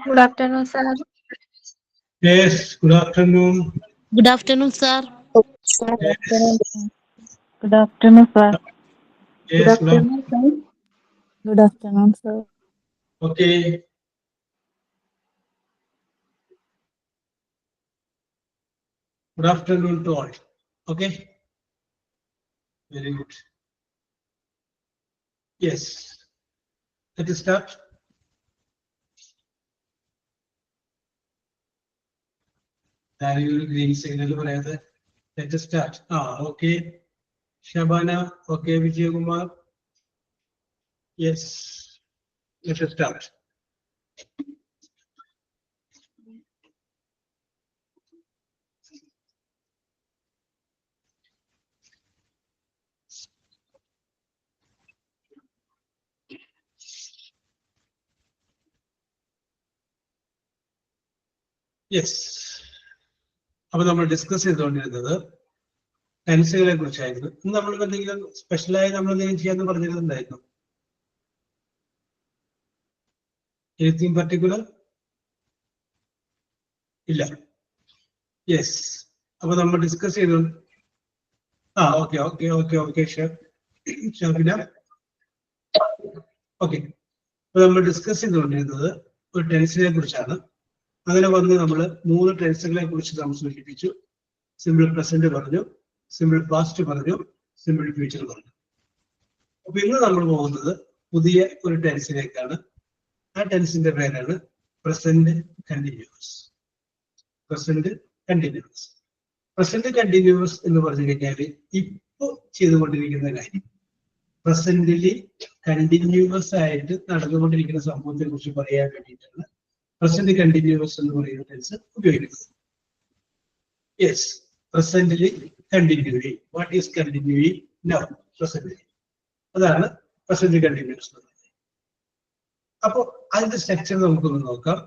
Good afternoon, sir. Yes, good afternoon. Good afternoon, sir. Good afternoon. Yes, Good afternoon, sir. Good yes, good afternoon. afternoon, sir. Good afternoon, sir. Okay. Good afternoon to all. Okay. Very good. Yes. Let us start. Green signal. Let us start. Okay. Shabana. Okay, Vijay Kumar. Yes. Let us start. Yes. അപ്പോൾ നമ്മൾ discuss ചെയ്തുകൊണ്ടിരുന്നത് ടെൻസുകളെ കുറിച്ചായിരുന്നു. ഇന്ന് നമ്മൾ എന്തെങ്കിലും സ്പെഷ്യലായി നമ്മൾ എന്തെങ്കിലും ചെയ്യാന്ന് പറഞ്ഞിരുന്നുണ്ടായിരുന്നു? Anything particular? ഇല്ല. യെസ്. അപ്പൊ നമ്മൾ ഡിസ്കസ് ചെയ്തു. Okay okay okay okay Shafina. Okay. അപ്പൊ നമ്മൾ ഡിസ്കസ് ചെയ്തുകൊണ്ടിരുന്നത് ഒരു ടെൻസിനെ കുറിച്ചാണ്. അങ്ങനെ വന്ന് നമ്മൾ 3 ടെൻസുകളെ കുറിച്ച് നമ്മൾ സൂചിപ്പിച്ചു. സിമ്പിൾ പ്രസന്റ് പറഞ്ഞു, സിമ്പിൾ പാസ്റ്റ് പറഞ്ഞു, സിമ്പിൾ ഫ്യൂച്ചർ പറഞ്ഞു. അപ്പൊ ഇന്ന് നമ്മൾ പോകുന്നത് പുതിയ ഒരു ടെൻസിലേക്കാണ്. ആ ടെൻസിന്റെ പേരാണ് present continuous. Present continuous. Present continuous എന്ന് പറഞ്ഞു കഴിഞ്ഞാൽ ഇപ്പൊ ചെയ്തുകൊണ്ടിരിക്കുന്ന കാര്യം പ്രസന്റില് കണ്ടിന്യൂസ് ആയിട്ട് നടന്നുകൊണ്ടിരിക്കുന്ന സംഭവത്തെ കുറിച്ച് പറയാൻ വേണ്ടിയിട്ടാണ് പ്രസന്റ് കണ്ടിന്യൂസ് എന്ന് പറയുന്ന ടെൻസ് ഉപയോഗിക്കുന്നത്. യെസ്, പ്രസന്റില് continuing. What is continuing? Now present. അതാണ് പ്രസന്റ് കണ്ടിന്യൂസ് എന്ന് പറയുന്നത്. അപ്പൊ അതിന്റെ സ്ട്രക്ചർ നമുക്കൊന്ന് നോക്കാം.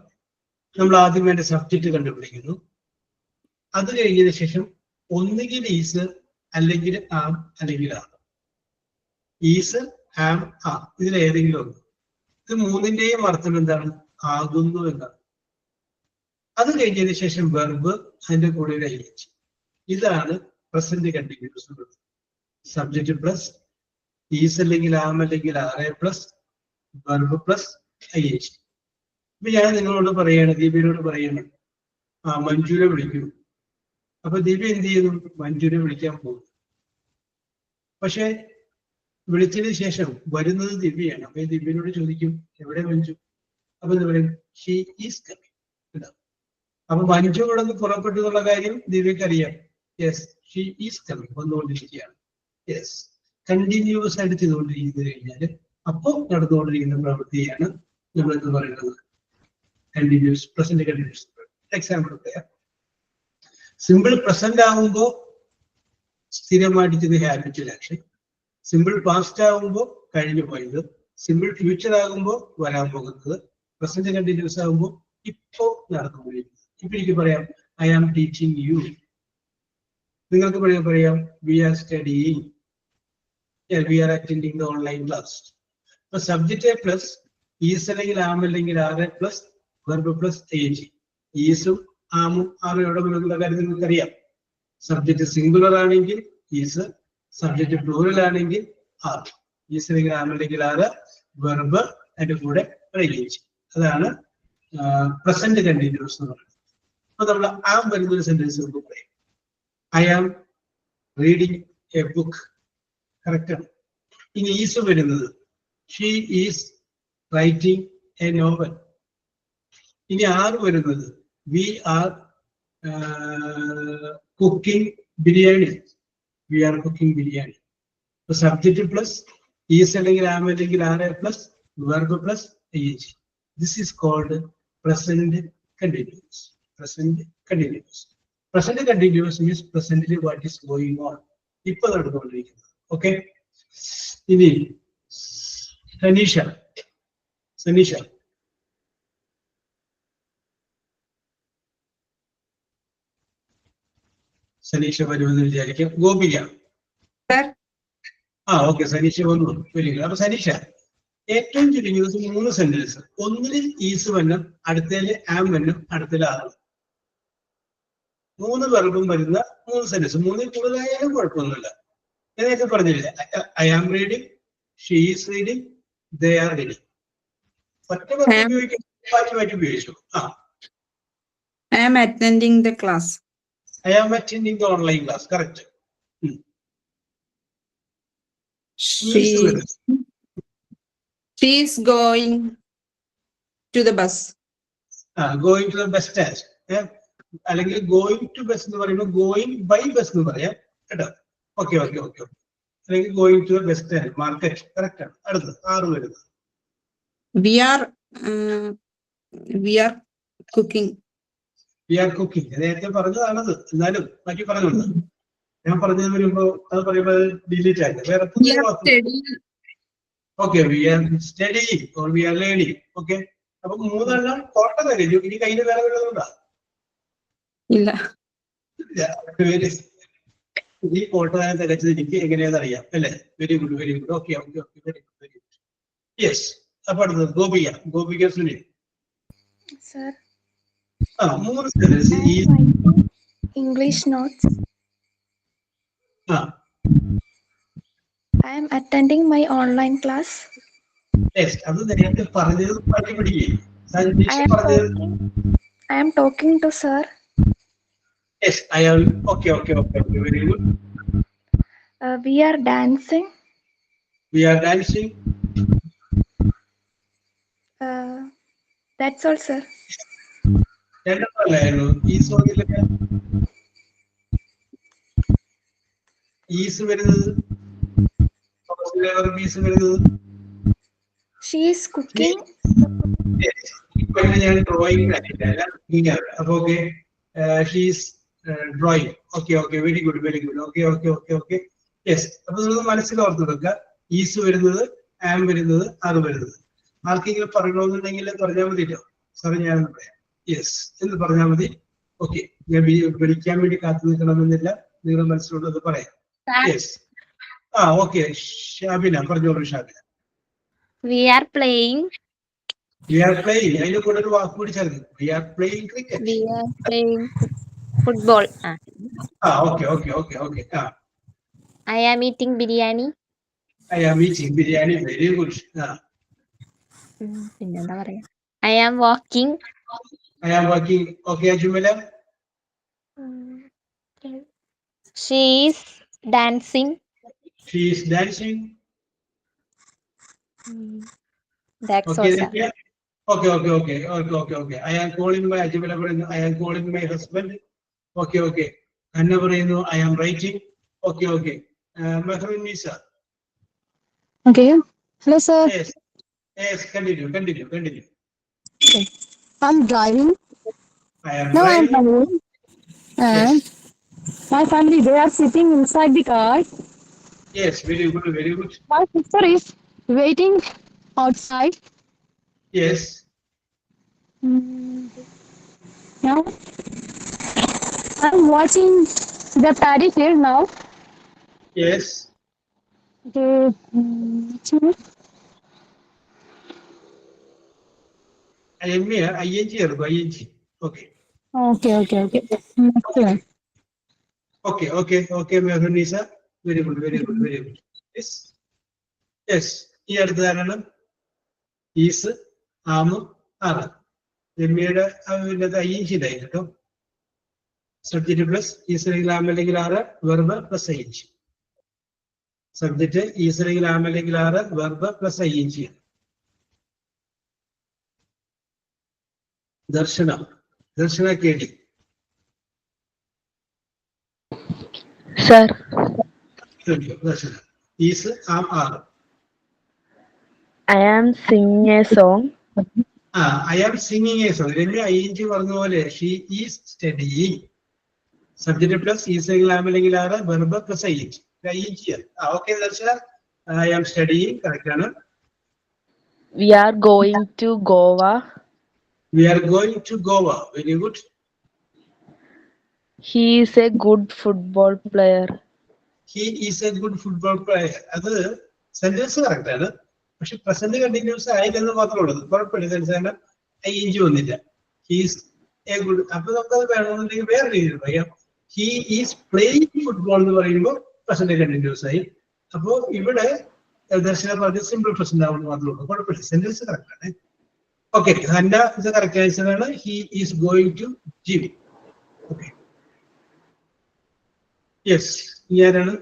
നമ്മൾ ആദ്യം അതിന്റെ സബ്ജക്റ്റ് കണ്ടുപിടിക്കുന്നു. അത് കഴിഞ്ഞതിന് ശേഷം ഒന്നുകിൽ ഈസ്, അല്ലെങ്കിൽ ആം, അല്ലെങ്കിൽ ആണ്. ഈസ്, ആം, ആ, ഇതിലേതെങ്കിലും ഒന്ന്. ഇത് മൂന്നിന്റെയും അർത്ഥം എന്താണ്? ആകുന്നു എന്നാണ്. അത് കഴിഞ്ഞതിന് ശേഷം വെർബ്, അതിന്റെ കൂടെ ഒരു IH. ഇതാണ് present continuous. Subject plus is അല്ലെങ്കിൽ ആം അല്ലെങ്കിൽ are plus verb plus IH. ഇപ്പൊ ഞാൻ നിങ്ങളോട് പറയാണ്, ദീപയോട് പറയാണ്, മഞ്ജുനെ വിളിക്കൂ. അപ്പൊ ദിവ്യ എന്ത് ചെയ്യുന്നു? മഞ്ജുനെ വിളിക്കാൻ പോകും. പക്ഷെ വിളിച്ചതിന് ശേഷം വരുന്നത് ദിവ്യയാണ്. അപ്പൊ ദിവ്യനോട് ചോദിക്കും, എവിടെ മഞ്ജു? അപ്പൊ എന്താ പറയും? She is coming. അപ്പൊ മഞ്ജു ഇവിടെ നിന്ന് പുറപ്പെട്ടു എന്നുള്ള കാര്യം ദിവ്യക്ക് അറിയാം. യെസ്, ഷീ ഈസ് കമ്മിങ്, വന്നുകൊണ്ടിരിക്കുകയാണ്. യെസ്, കണ്ടിന്യൂസ് ആയിട്ട് ചെയ്തുകൊണ്ടിരിക്കുന്നത് കഴിഞ്ഞാല് അപ്പൊ നടന്നുകൊണ്ടിരിക്കുന്ന പ്രവൃത്തിയാണ് നമ്മൾ എന്ന് പറയുന്നത് കണ്ടിന്യൂസ്, പ്രസന്റ് കണ്ടിന്യൂസ്. എക്സാമ്പിൾ പറയാം. സിമ്പിൾ പ്രസന്റ് ആകുമ്പോൾ സ്ഥിരമായിട്ട് ചെയ്ത ഹാബിറ്റുവൽ ആക്ഷൻ. സിമ്പിൾ പാസ്റ്റ് ആകുമ്പോൾ കഴിഞ്ഞു പോയത്. സിമ്പിൾ ഫ്യൂച്ചർ ആകുമ്പോൾ വരാൻ പോകുന്നത്. പ്രസന്റ് കണ്ടിന്യൂസ് ആകുമ്പോൾ ഇപ്പോ നടന്നുകൊണ്ടിരിക്കുന്നത്. ഇപ്പൊ എനിക്ക് പറയാം, ഐ ആം ടീച്ചിങ് യു. നിങ്ങൾക്ക് പറയാം, we are studying, we are attending the online class. അപ്പൊ സബ്ജക്റ്റ് പ്ലസ് ഈസ് അല്ലെങ്കിൽ ആം അല്ലെങ്കിൽ are plus verb plus IH. ഈസും ആമും ആറും എവിടെ വരുന്നുള്ള കാര്യം നിങ്ങൾക്കറിയാം. സബ്ജക്റ്റ് സിംഗുലർ ആണെങ്കിൽ ഈസ്, സബ്ജക്റ്റ് പ്ലൂറൽ ആണെങ്കിൽ ആർ. ഈസ് അല്ലെങ്കിൽ ആം അല്ലെങ്കിൽ ആറ്, വെർബ്, അതിന്റെ കൂടെ IH. അതാണ് പ്രസന്റ് കണ്ടിന്യൂസ് എന്ന് പറയുന്നത്. അപ്പൊ നമ്മൾ ആം വരുന്ന ഒരു സെന്റൻസ് നമുക്ക് പറയാം. I am reading a book. Correct ആണ്. ഇനി ഈസ് വരുന്നത് she is writing a novel. ഇനി ആർ വരുന്നത് we are cooking biryani. We are cooking biryani. Subject plus is അല്ലെങ്കിൽ ആം അല്ലെങ്കിൽ are plus verb plus IH. This is called present continuous. Present continuous. Present continuous means presently what is going on, ഇപ്പൊ നടന്നുകൊണ്ടിരിക്കുന്നത്. Okay. ഇനി സനീഷ. സനീഷ സനീഷ വരുമെന്ന് വിചാരിക്കും. Gopika. Okay, Saneesha വന്നു. Very good. അപ്പൊ സനീഷ, ഏറ്റവും ചുരുങ്ങിയത് 3 സെന്റൻസ്. ഒന്നിൽ ഈസ് വന്നും അടുത്തതിൽ ആം വന്നും അടുത്തതിൽ ആറ്. 3 വെർബും വരുന്ന 3 സെന്റൻസ്. 3 കൂടുതലായാലും കുഴപ്പമൊന്നുമില്ല. ഞാനൊക്കെ പറഞ്ഞില്ലേ, I am reading, she is reading, they are reading. ഒറ്റ വെർബ് ഉപയോഗിക്കും, മാറ്റി ഉപയോഗിച്ചു. I am attending the class. I am attending the online class. Correct. She is going to the bus. Going to the bus stand. അല്ലെങ്കിൽ going to bus എന്ന് പറയുമ്പോൾ going by bus എന്ന് പറയാം കേട്ടോ. ഓക്കെ. അല്ലെങ്കിൽ going to bus stand, market. Correct ആണ്. അടുത്തത് 6 വരുന്നത്. We are cooking. We are cooking. നേരത്തെ പറഞ്ഞതാണത്, എന്നാലും ബാക്കി പറഞ്ഞുണ്ട്. ഞാൻ പറഞ്ഞത് വരുമ്പോ അത് പറയുമ്പോൾ ഡിലീറ്റ് ആയി. വേറെ okay. We are studying or we are learning. Okay. അപ്പൊ 3 കോട്ട കഴിഞ്ഞു. ഇനി കയ്യിൽ വേറെ വരുന്നുണ്ടോ? ഇല്ല. ഈ കോട്ട തികച്ചത് എനിക്ക് എങ്ങനെയാണെന്ന് അറിയാം അല്ലേ? Very good. Okay. Very good. Yes. അപ്പൊ അടുത്തത് Gopika Sunil. Sir, 3 sentence. I am writing English notes. I am attending my online class. Yes. അത് നേരത്തെ പറഞ്ഞത് മാറ്റി പിടിക്കുകയും I am talking to sir. Yes. I am. Okay. Very good. We are dancing. That's all, sir. രണ്ടെണ്ണമല്ലായിരുന്നു ഈ സോങ്ങിലൊക്കെ is വരുന്നത്. She is cooking. ഞാൻ ഡ്രോയിങ് അല്ല. അപ്പൊ okay. She's drawing. Okay. Very good. Okay. Yes. അപ്പൊ നിങ്ങൾ മനസ്സിൽ ഓർത്ത് വെക്കുക. ഈസ് വരുന്നത്, ആം വരുന്നത്, ആറ് വരുന്നത്. ആർക്കെങ്കിലും പറയണമെന്നുണ്ടെങ്കിൽ പറഞ്ഞാൽ മതിട്ടോ. സാറേ ഞാൻ പറയാം. യെസ് എന്ന് പറഞ്ഞാൽ മതി. ഓക്കെ. ഞാൻ വിളിക്കാൻ വേണ്ടി കാത്തു നിൽക്കണമെന്നില്ല. നിങ്ങൾ മനസ്സിലുള്ളത് പറയാം. യെസ്. ഓക്കെ. ഷാബിന പറഞ്ഞോളൂ. ഷാബിന. We are playing. അതിന്റെ കൂടെ ഒരു വാക്ക് കൂടി ചേർന്ന്. We are playing cricket. We are playing football. Okay. I am eating biryani. I am eating biryani. Very good. പിന്നെന്താ പറയാ? I am walking. Okay, Ajumila. She is dancing. That's all, sir. Okay. I am calling my Ajumila. I am calling my husband. Okay. Anna പറയുന്നു I am writing. Okay. Mahran Nisa. Okay. Hello, sir. Yes. Continue. Okay. I'm driving. I am No, I'm driving. driving. And my family, they are sitting inside the car. Yes, very good. My sister is waiting outside. Yes. Now, I'm watching the paddy field now. Yes. I am here. ING. Okay. Okay. Next one. Okay, Mahran Nisa. Very good. Yes. ഈ അടുത്തതാണ് is, ആമ്, ആറ്. രമ്യയുടെ ING ഇതായി കേട്ടോ. Subject plus is അല്ലെങ്കിൽ am അല്ലെങ്കിൽ are, verb plus ING. Subject is അല്ലെങ്കിൽ am അല്ലെങ്കിൽ are, verb plus ING. Darshana കേടി. Sir. Darshana. Is, am, are. I am singing a song. I am singing a song. Ramya ING പറഞ്ഞ പോലെ she is studying. Subject plus is അല്ലെങ്കിൽ am അല്ലെങ്കിൽ are, verb plus ING. Okay Darshana. I am studying. Correct ആണ്. We are going to Goa. Very good. He is a good football player. അത് sentence correct ആണ്. പക്ഷെ present continuous ആയില്ലെന്ന് മാത്രമേ ഉള്ളൂ. കുഴപ്പമില്ല, sense ing വന്നില്ല. He's A good. അപ്പൊ നമുക്കത് വേണമെന്നുണ്ടെങ്കിൽ വേറെ രീതിയിൽ പറയാം. ഹി ഈസ് പ്ലേയിങ് ഫുട്ബോൾ എന്ന് പറയുമ്പോൾ പ്രസന്റ് കണ്ടിന്യൂസ് ആയി. അപ്പോ ഇവിടെ ദർശന പറഞ്ഞ സിമ്പിൾ പ്രസന്റ് ആവുന്നത് മാത്രമേ ഉള്ളൂ. കുഴപ്പമില്ല, സെന്റൻസ് കറക്റ്റ് ആണ്. ഓക്കെ, ഹന്ന ഇത് കറക്റ്റ് ആൻസർ ആണ്. He is going to gym. Okay, yes. ഇനി ആരാണ്?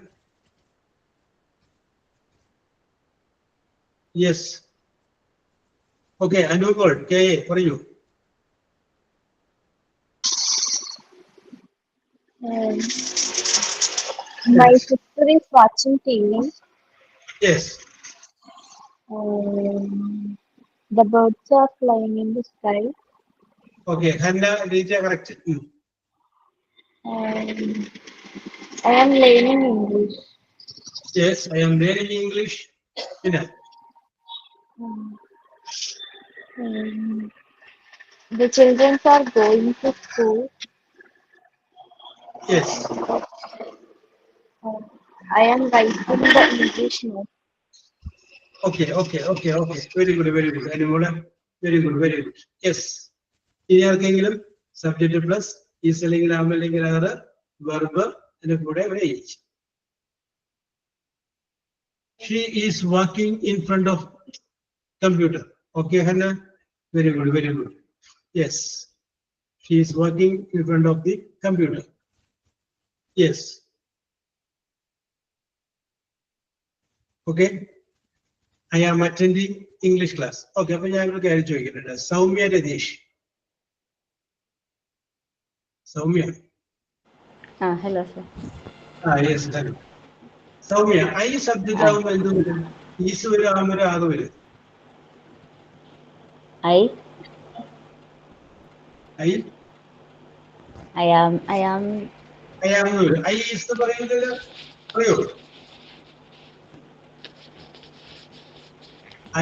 യെസ്. ഓക്കെ, അനുകോൾ കെ എ പറയൂ. My sister is watching TV. Yes. The birds are flying in the sky. Okay, Hanna റീച്ച correct. I am learning English. Yes, I am learning English. പിന്നെ The children are going to school. Yes. I am writing the English note. Okay okay okay okay, very good very good. അനുമോളെ very good very good. Yes. ഇനി ആർക്കെങ്കിലും subject plus is അല്ലെങ്കിൽ am അല്ലെങ്കിൽ are verb അതിന്റെ കൂടെ ഇവിടെ ഈച്ച്. She is walking in front of computer. Okay Hanna, very good very good. Yes, she is walking in front of the computer. Yes. Okay, I am attending English class. Okay, അപ്പൊ ഞാൻ ഒരു കാര്യം ചോദിക്കുന്നുണ്ട്. Soumya Ratheesh. Soumya. Hello, sir. Yes. Soumya, I subject ആകുമ്പോൾ എന്ത് വരും? Is വരും, ആം വരും, ആറ് വരും. I I am I am വരും. ഐ ഈസ് എന്ന് പറയുന്നത് പറയോ?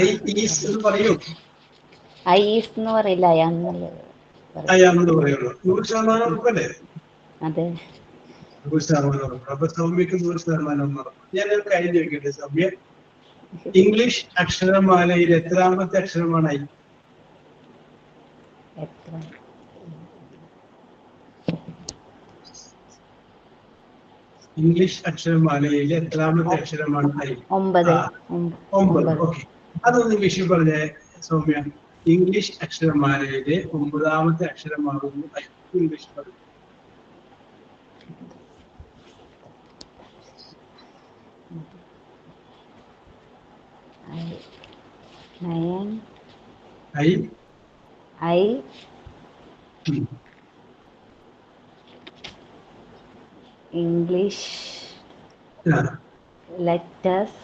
ഐ ഈസ് എന്ന് പറയൂ. I is എന്ന് പറയില്ല, I am എന്നല്ലേ ഐ ആം എന്ന് പറയുള്ളൂ. 100% ഉറപ്പല്ലേ? അതെ. 100% ഉറപ്പ്. അപ്പൊ സൗമ്യക്ക് 100% ഉറപ്പ്. ഞാനൊരു കാര്യം ചോദിക്കട്ടെ സൗമ്യ, ഇംഗ്ലീഷ് അക്ഷരമാലയിൽ എത്രാമത്തെ അക്ഷരമാണ് ഐ? എത്ര? ഇംഗ്ലീഷ് അക്ഷരമാലയിലെ എത്രാമത്തെ അക്ഷരമാണ് ഐ? 9. 9. ഓക്കെ, അതൊന്ന് ഇംഗ്ലീഷിൽ പറഞ്ഞേ സൗമ്യ. ഇംഗ്ലീഷ് അക്ഷരമാലയിലെ 9ാമത്തെ അക്ഷരമാകുന്നു ഐ. ഇംഗ്ലീഷ് പറഞ്ഞു. I English letters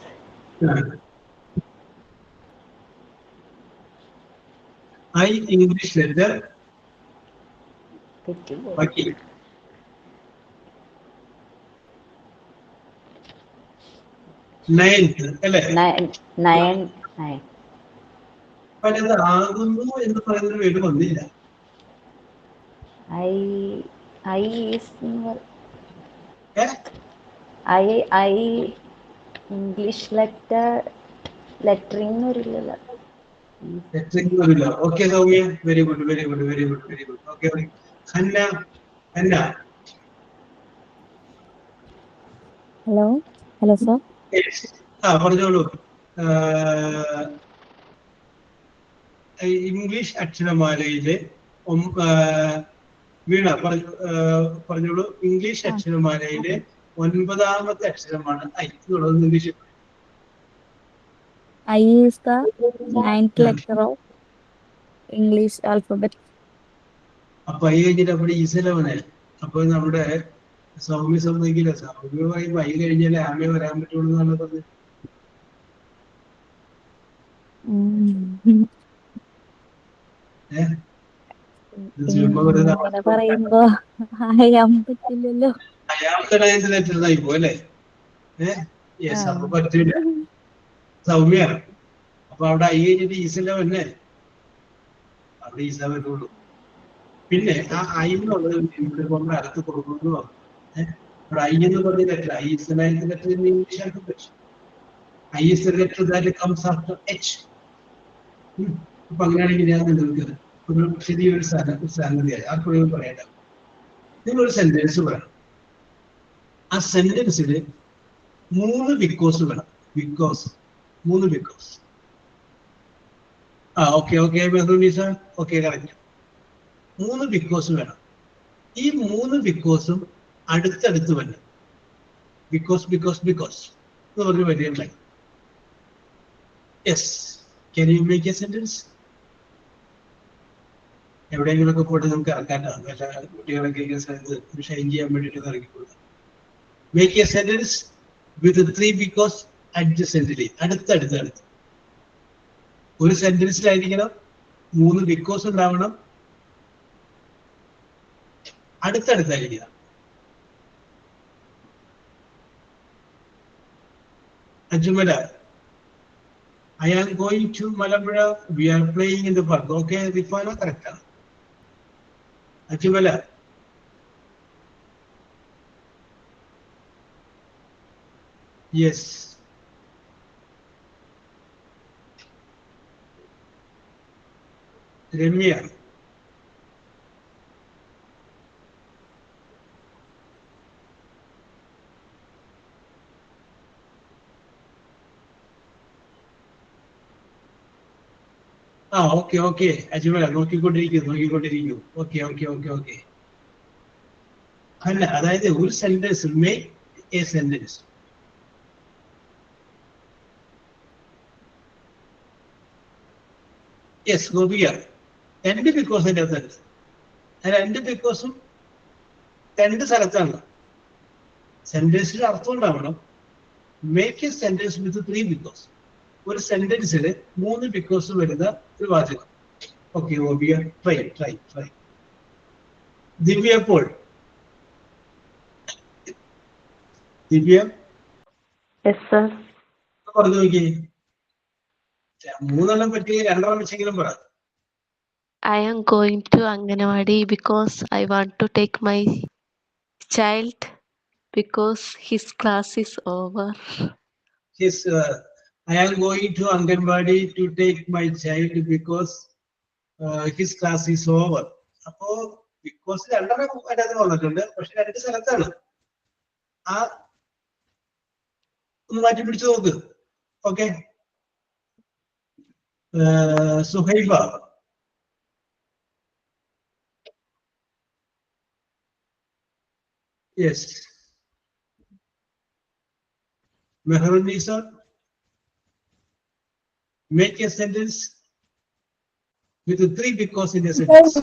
I English letter ബാക്കി 9th അല്ലേ? 9. പലത് ആകുന്നു എന്ന് പറയുന്നൊരു വീട് വന്നില്ല. I is I English lettering വരില്ലല്ലോ. Okay Soumya, very good very good very good very good. Okay, Hanna. Hello sir. പറഞ്ഞോളൂ. ഇംഗ്ലീഷ് അക്ഷരമാലയിലെ വീണ പറഞ്ഞോളൂ. ഇംഗ്ലീഷ് അക്ഷരമാലയിലെ 9ാമത്തെ അക്ഷരമാണ് ഐ എന്നുള്ളത് ഇംഗ്ലീഷിൽ. I is the 9th letter of English alphabet. അപ്പൊ ഐ കഴിഞ്ഞിട്ട് അവിടെ ഈസലവനെ. അപ്പൊ നമ്മുടെ സൗമ്യ സമ്മതിക്കില്ല. സൗമ്യമായി ഐ കഴിഞ്ഞാലേ ആമേ വരാൻ പറ്റുള്ളൂ എന്നാണ് പറഞ്ഞത്. പറയുമ്പോ അറിയാൻ പറ്റില്ലല്ലോ. അല്ലേ? അപ്പൊ പറ്റില്ല സൗമ്യ. അപ്പൊ അവിടെ ഐ കഴിഞ്ഞിട്ട് ഈസല തന്നെ, അവിടെ ഈസ പറ്റുള്ളൂ. പിന്നെ ആ ഐ എന്നുള്ളത് നമ്മൾ അടുത്ത് കൊടുക്കുന്നു. അവിടെ ഐ എന്ന് പറഞ്ഞ ലെറ്റർ ഐ ഇംഗ്ലീഷ് ആക്കി പറ്റും. I is the letter that comes after H. അപ്പൊ അങ്ങനെയാണെങ്കിൽ ഞാൻ നിങ്ങൾക്ക് ഒരു ചെറിയൊരു സംഗതിയായി ആ കുറിച്ച് പറയണം. നിങ്ങളൊരു സെന്റൻസ് പറയണം. ആ സെന്റൻസിൽ 3 ബിക്കോസ് വേണം. Because 3 because. Okay okay correct. 3 because വേണം. ഈ 3 ബിക്കോസും അടുത്തടുത്ത് വേണം. ബിക്കോസ് എന്ന് പറഞ്ഞ് വരികയുണ്ടായി. Yes, can you make a sentence? എവിടെയെങ്കിലുമൊക്കെ പോയിട്ട് നമുക്ക് ഇറക്കാനാണ്. പക്ഷേ കുട്ടികളൊക്കെ ഷൈൻ ചെയ്യാൻ വേണ്ടിയിട്ട് ഇറങ്ങിക്കൊടുക്കാം. Make a sentence with 3 because adjacently. അടുത്തടുത്ത് ഒരു സെന്റൻസിലായിരിക്കണം 3 ബിക്കോസ് ഉണ്ടാവണം, അടുത്തടുത്തായിരിക്കണം. അജുമല, I am going to Malappuza. We are playing in the park. Okay, Rifana, correct. Ajumala. Yes. Remia. Okay. Ajumala, നോക്കിക്കൊണ്ടിരിക്കൂ. Okay. അല്ല, അതായത് ഒരു sentence make a sentence. Yes, Gopika. 2 ബിക്കോസിന്റെ അകത്ത് 2 ബിക്കോസും 2 സ്ഥലത്താണ്. സെന്റൻസിൽ അർത്ഥം ഉണ്ടാവണം. Make a sentence with 3 because. ഒരു സെന്റൻസിൽ 3 ബിക്കോസ് വരുന്ന ഒരു വാചകം. Okay Gopika, try. Divya Paul. Divya Yes, sir. പറഞ്ഞു നോക്കി. 3 പറ്റി 2 വെച്ചെങ്കിലും പറ. I am going to Anganwadi because I want to take my child because his class is over. Yes, I am going to Anganwadi to take my child because his class is over. അപ്പോ because 2 അതിനകത്ത് വന്നിട്ടുണ്ട്, പക്ഷെ 2 സ്ഥലത്താണ്. ഒന്ന് മാറ്റി പിടിച്ചു നോക്ക്. Okay, Suhaiba. Yes. Meharunnisa, make a sentence with 3 because in a sentence.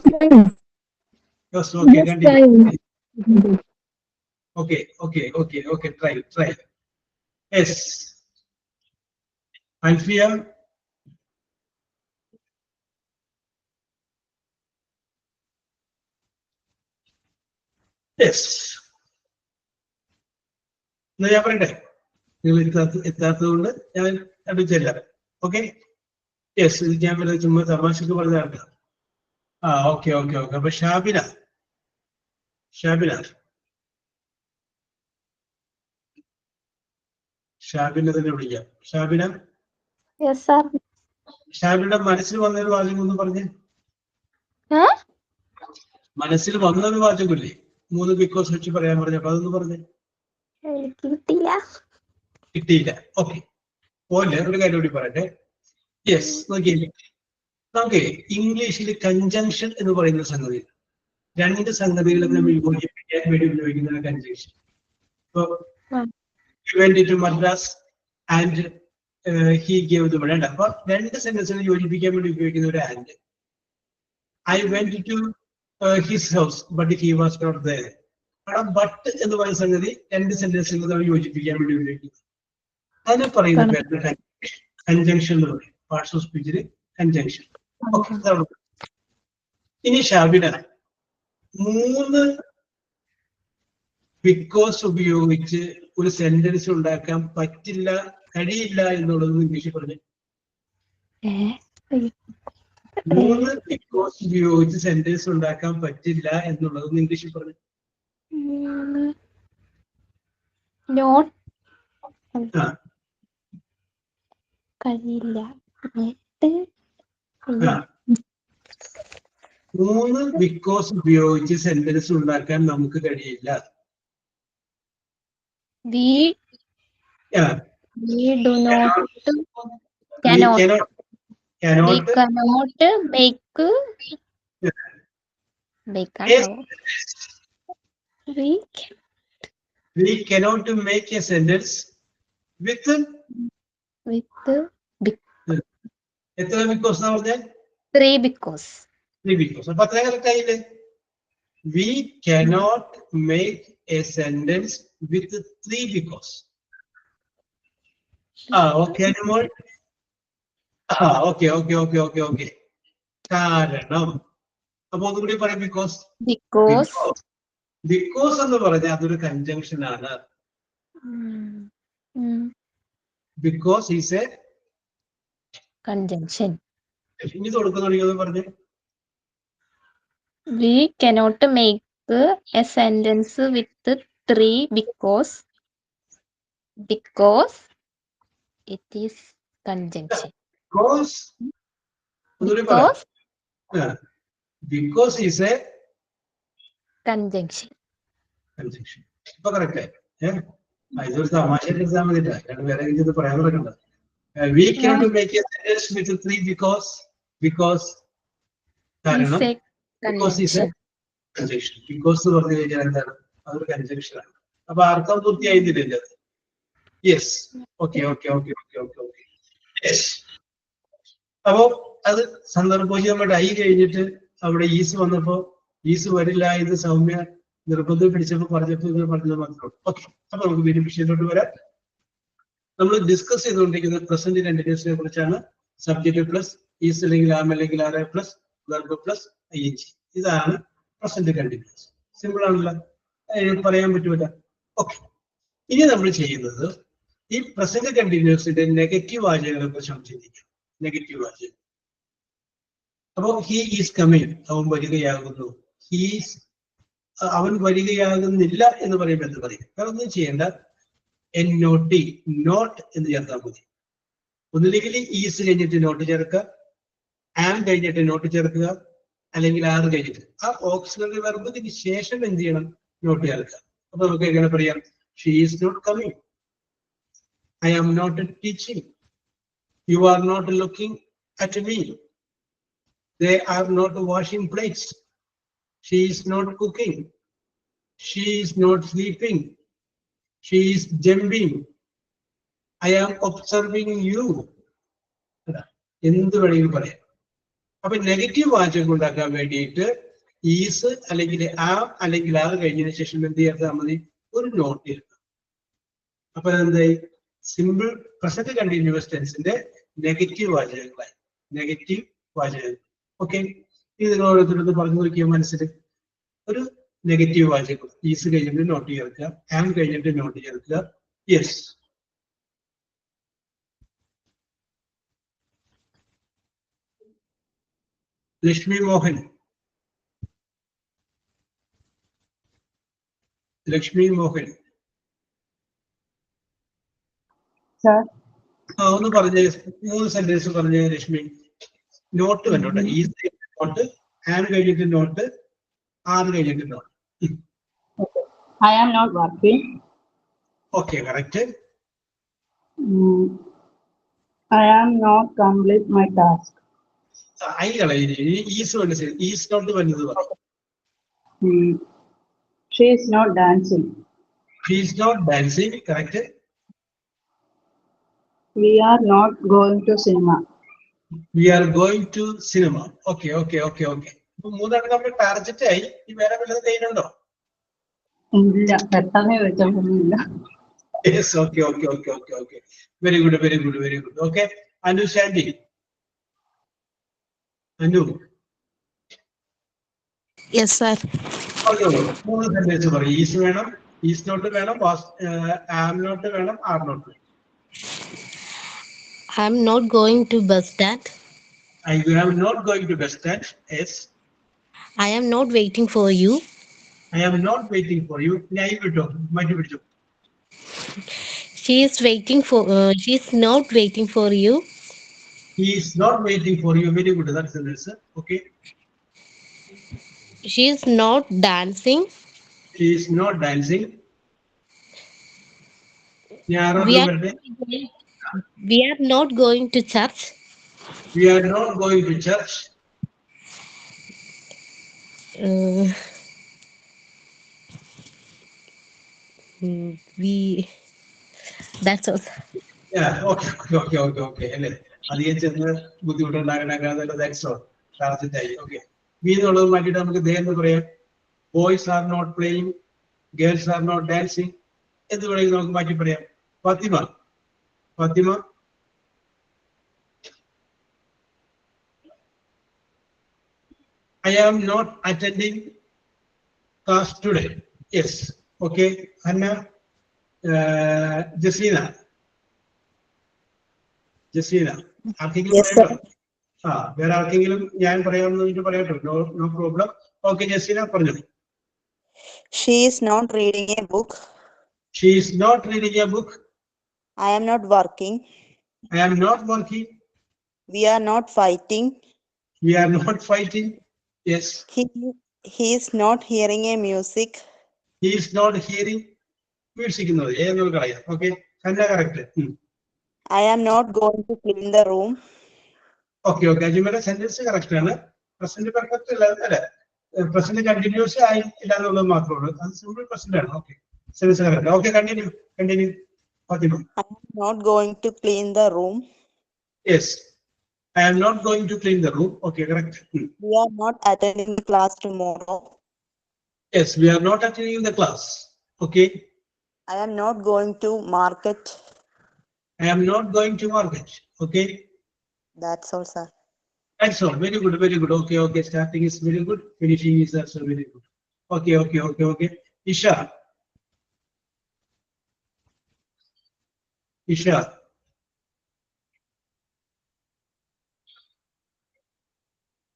Yes, okay, continue. Okay, try. Yes. Alfia. Yes. ഞാൻ പറയട്ടെ, നിങ്ങൾ എത്താത്തതുകൊണ്ട് ഞാൻ അടുത്തില്ല. ഓക്കെ, യെസ്, ഇത് ഞാൻ പറയുന്നത് ചുമ്മാ തമാശക്ക് പറഞ്ഞതാണ്. ഓക്കെ. അപ്പൊ ഷാബിന തന്നെ വിളിക്കാം. ഷാബിന. Yes, sir. ഷാബിയുടെ മനസ്സിൽ വന്നൊരു വാചകം ഒന്ന് പറഞ്ഞേ. മനസ്സിൽ വന്നൊരു വാചകമില്ലേ 3 ബിക്കോസ് വെച്ച് പറയാൻ പറഞ്ഞപ്പോ അതൊന്ന് പറഞ്ഞേ. കിട്ടിയില്ല. ഓക്കെ, പോലെ ഒരു കാര്യം കൂടി പറയട്ടെ. യെസ്, നോക്കിയില്ലേ, നമുക്ക് ഇംഗ്ലീഷിൽ കൺജങ്ഷൻ എന്ന് പറയുന്ന സംഗതി, 2 സംഗതികളെ നമ്മൾ യോജിപ്പിക്കാൻ വേണ്ടി ഉപയോഗിക്കുന്ന കൺജങ്ഷൻ. ഇപ്പൊ went to Madras and he gave the money. അപ്പൊ 2 സെന്റൻസുകൾ യോജിപ്പിക്കാൻ വേണ്ടി ഉപയോഗിക്കുന്ന ഒരു and. I went to his house but he was not there. But എന്ന് പറയുന്ന സംഗതി 2 സെന്റൻസുകൾ നമ്മൾ യോജിപ്പിക്കാൻ വേണ്ടി ഉപയോഗിക്കുന്നു. അതിനെ പറയുന്ന പേര് കൺജങ്ഷൻ എന്ന് പറയും. പാർട്സ് ഓഫ് സ്പീച്ചിൽ കൺജങ്ഷൻ. ഇനി ഷാബിന, 3 ബിക്കോസ് ഉപയോഗിച്ച് ഒരു സെന്റൻസ് ഉണ്ടാക്കാൻ കഴിയില്ല എന്നുള്ളത് ഇംഗ്ലീഷിൽ പറഞ്ഞു. 3 ബിക്കോസ് ഉപയോഗിച്ച് സെന്റൻസ് ഉണ്ടാക്കാൻ പറ്റില്ല എന്നുള്ളത് ഇംഗ്ലീഷിൽ പറഞ്ഞു. Not. കഴിയില്ല. എന്നിട്ട് ആ, 3 ബിക്കോസ് ഉപയോഗിച്ച് സെന്റൻസ് ഉണ്ടാക്കാൻ നമുക്ക് കഴിയില്ല. We ആ, do not we cannot we cannot cannot make Yes. we We cannot make a sentence with with എത്ര ബിക്കോസ് എന്നാ പറഞ്ഞാൽ 3 because 3 ബിക്കോസ്. അപ്പൊ അത്ര കറക്റ്റ് ആയില്ലേ? We cannot make a sentence with 3 because. Okay Anumol. Okay. കാരണം അപ്പൊ ഒന്നുകൂടി പറയാം. ബിക്കോസ് എന്ന് പറഞ്ഞാൽ അതൊരു കൺജങ്ഷൻ ആണ്. Because is A conjunction. ഇനി തുടങ്ങുന്നു പറഞ്ഞ്. We cannot make a sentence with 3 because it is conjunction. Because is a conjunction. ഇപ്പൊ കറക്റ്റ് ആയി. ഇതൊരു തമാശ എക്സാം ചെയ്തിട്ടാ. വേറെ ഇത് പറയാൻ പറ്റണ്ട. We cannot make a sentence with 3 because കാരണം because is a conjunction. Because എന്ന് പറഞ്ഞു കഴിഞ്ഞാൽ എന്താണ്? അതൊരു കൺജങ്ഷൻ ആണ്. അപ്പൊ അർത്ഥം പൂർത്തിയായിരുന്നില്ല. യെസ്. ഓക്കെ. യെസ്. അപ്പോ അത് സന്ദർഭോചിതമായിട്ട് ആയി കഴിഞ്ഞിട്ട് അവിടെ ഈസ് വന്നപ്പോ ഈസ് വരില്ല എന്ന് സൗമ്യ നിർബന്ധം പിടിച്ചപ്പോ പറഞ്ഞത് മാത്രമേ. ഓക്കെ. അപ്പൊ നമുക്ക് വീണ്ടും വിഷയത്തോട്ട് വരാം. നമ്മൾ ഡിസ്കസ് ചെയ്തുകൊണ്ടിരിക്കുന്നത് പ്രസന്റ് കണ്ടിന്യൂസിനെ കുറിച്ചാണ്. സബ്ജക്ട് പ്ലസ് ഈസ് അല്ലെങ്കിൽ ആം അല്ലെങ്കിൽ are plus verb plus ing. ഇതാണ് പ്രസന്റ് കണ്ടിന്യൂസ്. സിമ്പിൾ ആണല്ലോ, പറയാൻ പറ്റുമല്ല. ഓക്കെ. ഇനി നമ്മൾ ചെയ്യുന്നത് ഈ പ്രസന്റ് കണ്ടിന്യൂസിന്റെ നെഗറ്റീവ് വാചകങ്ങളെ കുറിച്ച് നമ്മൾ ചിന്തിക്കും. നെഗറ്റീവ് വാചകം. അപ്പൊ ഹി ഈസ് കമ്മിങ്, അവൻ വരികയാകുന്നു. അവൻ വരികയാകുന്നില്ല എന്ന് പറയുമ്പോൾ എന്ത് പറയും? വേറെ ഒന്നും ചെയ്യേണ്ട, NOT നോട്ട് എന്ന് ചേർത്താൽ മതി. ഒന്നില്ലെങ്കിൽ ഈസ് കഴിഞ്ഞിട്ട് നോട്ട് ചേർക്കുക, ആം കഴിഞ്ഞിട്ട് നോട്ട് ചേർക്കുക, അല്ലെങ്കിൽ ആർ കഴിഞ്ഞിട്ട് ആ ഓക്സിലറി വെർബിന് ശേഷം എന്ത് ചെയ്യണം? നോട്ട് ചേർക്കുക. അപ്പൊ നമുക്ക് എങ്ങനെ പറയാം? She is not coming, I am not teaching, you are not looking at me, they are not washing plates, she is not cooking, she is not sleeping, she is jumping, I am observing you. എന്ത് വേണമെങ്കിലും പറയാം. അപ്പൊ negative വാചകം ഉണ്ടാക്കാൻ വേണ്ടിയിട്ട് is അല്ലെങ്കിൽ am അല്ലെങ്കിൽ R കഴിഞ്ഞതിന് ശേഷം എന്ത് ചേർത്താൽ മതി? ഒരു നോട്ട് ചേർക്കാം. അപ്പൊ എന്തായി? സിമ്പിൾ പ്രസന്റ് കണ്ടിന്യൂസ് ടെൻസിന്റെ നെഗറ്റീവ് വാചകങ്ങളായി. നെഗറ്റീവ് വാചകങ്ങൾ. ഓക്കെ. ഇത് നിങ്ങൾ ഓരോരുത്തരത്ത് പറഞ്ഞു നോക്കിയാൽ മനസ്സിൽ ഒരു നെഗറ്റീവ് വാചകം. ഈസ് കഴിഞ്ഞിട്ട് നോട്ട് ചേർക്കുക, ആം കഴിഞ്ഞിട്ട് നോട്ട് ചേർക്കുക. യെസ്. ലക്ഷ്മി മോഹൻ. ഒന്ന് പറഞ്ഞ 3 സെന്റൻസ് പറഞ്ഞ ലക്ഷ്മി. നോട്ട് കണ്ടോട്ടെ. ഈസ് നോട്ട്, ആൻ കഴിഞ്ഞിട്ട് നോട്ട്, ആർ കഴിഞ്ഞിട്ട് not. I am not working. Okay, correct. I am not complete my task. I കളയുന്നു. ഈസ് വന്നത്, ഈസ് നോട്ട് വന്നത് പറയും. She is not dancing. She is not dancing. Correct. We are not going to cinema. We are going to cinema. Okay. മൂന്നെണ്ണം നമ്മൾ target ആയി. ഈ വേറെ വല്ലതും ചെയ്യുന്നുണ്ടോ? ഇല്ല, പെട്ടെന്ന് ചോദിച്ചില്ല. Yes. Okay. Very good. Okay. Anu Sandy. Anu. Yes, sir. Okay. മൂന്ന് സെന്റൻസ് പറയും. ഈസ് വേണം, ഈസ് നോട്ട് വേണം, ആം നോട്ട് വേണം, ആർ നോട്ട് വേണം. I am not going to bus stand. I am not going to bus stand. Yes. I am not waiting for you. I am not waiting for you. Nai vittu. Matti vittu. She is not waiting for you. He is not waiting for you. Very good. That's the answer. Okay. She is not dancing. She is not dancing. Yeah, We are we are not going to church. we are not going to church. Uh, we that's all. Yeah, okay. അല്ലേ അധികം ചെന്ന് ബുദ്ധിമുട്ടുണ്ടാകണ that's all. Okay. Be എന്നുള്ളത് മാറ്റിയിട്ട് നമുക്ക് they എന്ന് പറയാം. Boys are not playing, girls are not dancing എന്ന് വേണമെങ്കിൽ നമുക്ക് മാറ്റി പറയാം. Fathima I am not attending class today. Yes. Okay. Hannah, Jasina. ആർക്കെങ്കിലും പറയാം? വേറെ ആർക്കെങ്കിലും ഞാൻ പറയാമെന്ന് പറയാട്ടോ. No problem. ഓക്കെ, ജസീന പറഞ്ഞു. She is not reading a book. She is not reading a book. I am not working. I am not working. We are not fighting. We are not fighting. Yes. He is not hearing a music. He is not hearing music. Okay. Hannah, correct. I am not going to clean the room. Okay. Ajimയുടെ sentence correct ആണ്. Present perfect അല്ല. Present continuous ആയില്ല എന്നുള്ളത് മാത്രമേ ഉള്ളൂ. അത് simple present ആണ്. Okay, sentence correct. Okay, continue Fathima. I am not going to clean the room. Yes, I am not going to clean the room. Okay, correct. We are not attending the class tomorrow. Yes, we are not attending the class. Okay. I am not going to market. I am not going to market. Okay. That's all, sir. That's all. Very good. Okay. Starting is very good. Finishing is also very good. Okay. Isha.